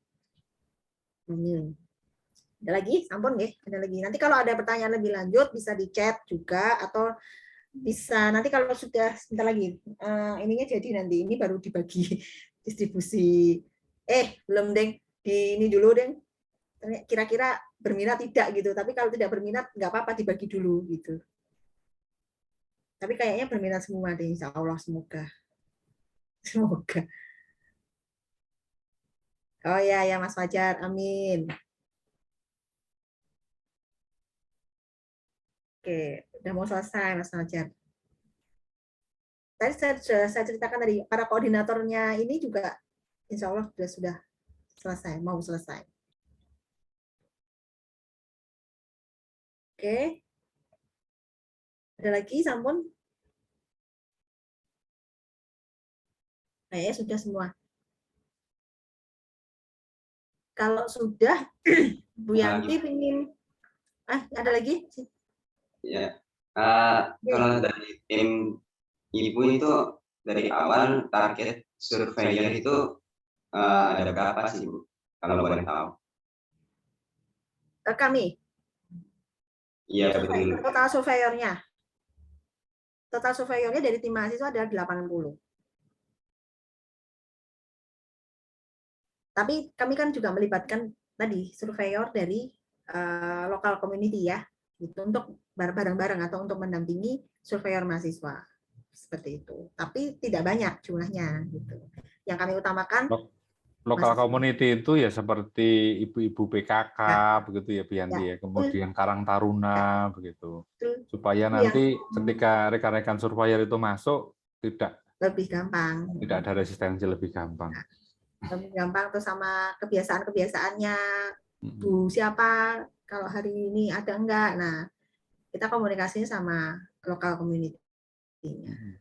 Ada lagi, ampun nih, ada lagi. Nanti kalau ada pertanyaan lebih lanjut bisa di chat juga atau bisa nanti kalau sudah sebentar lagi ininya jadi nanti ini baru dibagi distribusi. Belum deng, di ini dulu deng. Kira-kira berminat tidak gitu. Tapi kalau tidak berminat nggak apa-apa dibagi dulu gitu. Tapi kayaknya berminat semua deh, insya Allah semoga. Semoga. Oh ya Mas Fajar, amin. Oke, udah mau selesai Mas Fajar. Tadi saya ceritakan tadi para koordinatornya ini juga insya Allah sudah selesai, mau selesai. Oke. Ada lagi, Sampun? Kayaknya sudah semua. Kalau sudah, Bu Yanti ingin... ada lagi? Ya, kalau dari tim Ibu itu dari awal target surveyor itu ada berapa sih, Bu? Kalau boleh tahu. Kami? Iya, betul. Total surveyornya? Total surveyornya dari tim mahasiswa ada 80. Tapi kami kan juga melibatkan tadi surveyor dari lokal community ya, gitu, untuk bareng-bareng atau untuk mendampingi surveyor mahasiswa seperti itu. Tapi tidak banyak jumlahnya gitu. Yang kami utamakan lokal community itu ya seperti ibu-ibu PKK begitu ya Bu Yanti ya, kemudian Karang Taruna begitu. Supaya nanti ketika rekan-rekan surveyor itu masuk tidak lebih gampang. Tidak ada resistensi, lebih gampang. Lebih gampang tuh sama kebiasaan-kebiasaannya. Bu siapa kalau hari ini ada enggak. Nah, kita komunikasinya sama lokal community-nya.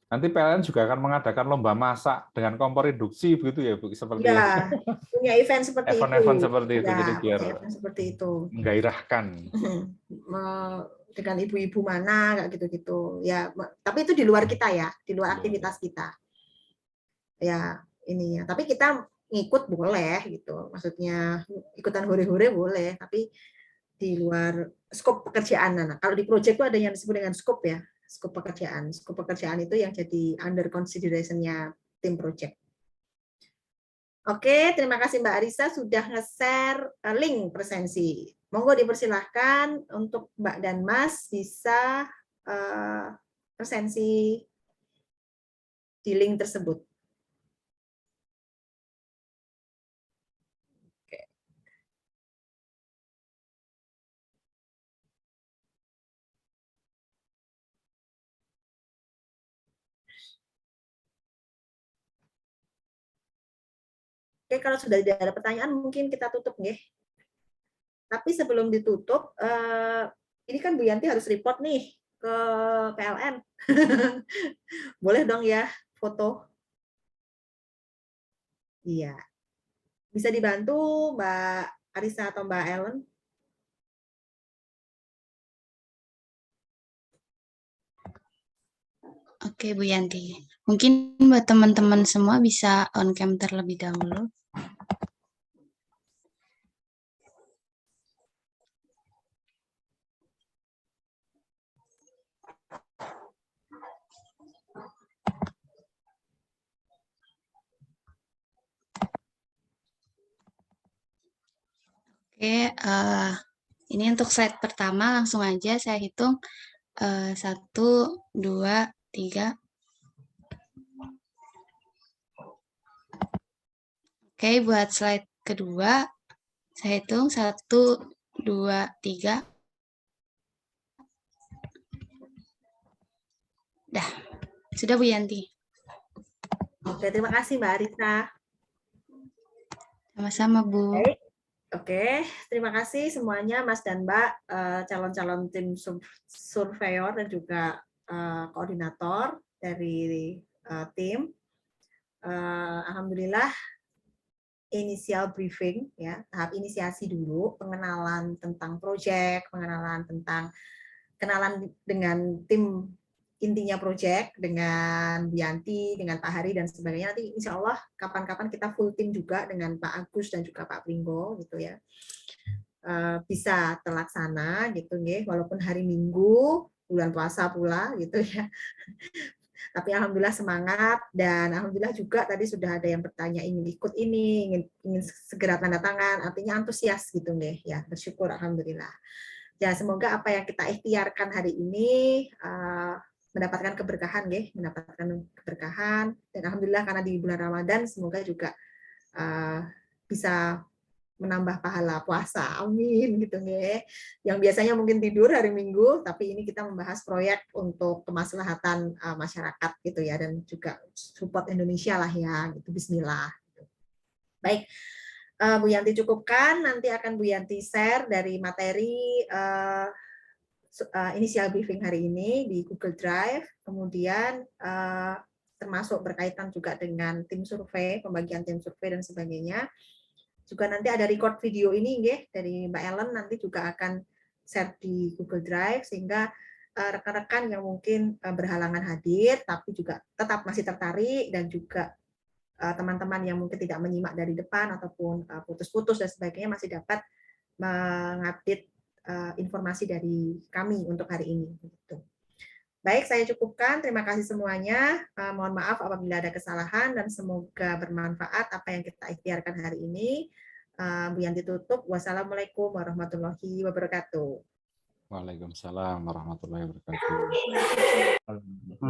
Nanti PLN juga akan mengadakan lomba masak dengan kompor induksi begitu ya Bu, seperti ya, punya event seperti event seperti itu, ya, jadi biar seperti itu menggairahkan dengan ibu-ibu mana kayak gitu-gitu ya, tapi itu di luar kita ya, di luar aktivitas kita ya ini ya, tapi kita ngikut boleh gitu, maksudnya ikutan hore-hore boleh, tapi di luar skop pekerjaan. Nah, kalau di proyek itu ada yang disebut dengan skop ya, skop pekerjaan. Skop pekerjaan itu yang jadi under consideration-nya tim proyek. Oke, terima kasih Mbak Arisa sudah nge-share link presensi. Monggo dipersilahkan untuk Mbak dan Mas bisa presensi di link tersebut. Oke, kalau sudah tidak ada pertanyaan, mungkin kita tutup nih. Tapi sebelum ditutup, ini kan Bu Yanti harus report nih ke PLN. Boleh dong ya foto? Iya. Bisa dibantu Mbak Arisa atau Mbak Ellen? Oke, Bu Yanti. Mungkin buat teman-teman semua bisa on cam terlebih dahulu. Oke, ini untuk slide pertama langsung aja saya hitung 1, 2, 3. Oke, buat slide kedua saya hitung 1, 2, 3. Dah, sudah Bu Yanti. Oke, terima kasih Mbak Arisa. Sama-sama Bu. Oke, terima kasih semuanya Mas dan Mbak, calon-calon tim surveyor dan juga koordinator dari tim. Alhamdulillah inisial briefing ya, tahap inisiasi dulu, pengenalan tentang proyek, pengenalan tentang kenalan dengan tim intinya project, dengan Bu Yanti, dengan Pak Hari dan sebagainya. Nanti insya Allah kapan-kapan kita full tim juga dengan Pak Agus dan juga Pak Pringgo gitu ya. Bisa terlaksana gitu nggih, walaupun hari Minggu, bulan puasa pula gitu ya. Tapi alhamdulillah semangat, dan alhamdulillah juga tadi sudah ada yang bertanya ingin ikut ini, ingin segera tanda tangan, artinya antusias gitu nggih ya. Bersyukur alhamdulillah. Ya, semoga apa yang kita ikhtiarkan hari ini mendapatkan keberkahan nggih, mendapatkan keberkahan, dan alhamdulillah karena di bulan Ramadan semoga juga bisa menambah pahala puasa, amin gitu nggih. Yang biasanya mungkin tidur hari Minggu, tapi ini kita membahas proyek untuk kemaslahatan masyarakat gitu ya, dan juga support Indonesia lah ya, gitu. Bismillah. Baik, Bu Yanti cukupkan, nanti akan Bu Yanti share dari materi initial briefing hari ini di Google Drive, kemudian termasuk berkaitan juga dengan tim survei, pembagian tim survei dan sebagainya. Juga nanti ada record video ini nggih dari Mbak Ellen, nanti juga akan share di Google Drive, sehingga rekan-rekan yang mungkin berhalangan hadir tapi juga tetap masih tertarik, dan juga teman-teman yang mungkin tidak menyimak dari depan ataupun putus-putus dan sebagainya masih dapat mengupdate informasi dari kami untuk hari ini. Gitu. Baik, saya cukupkan. Terima kasih semuanya. Mohon maaf apabila ada kesalahan, dan semoga bermanfaat apa yang kita ikhtiarkan hari ini. Bu Yanti tutup. Wassalamualaikum warahmatullahi wabarakatuh. Waalaikumsalam warahmatullahi wabarakatuh.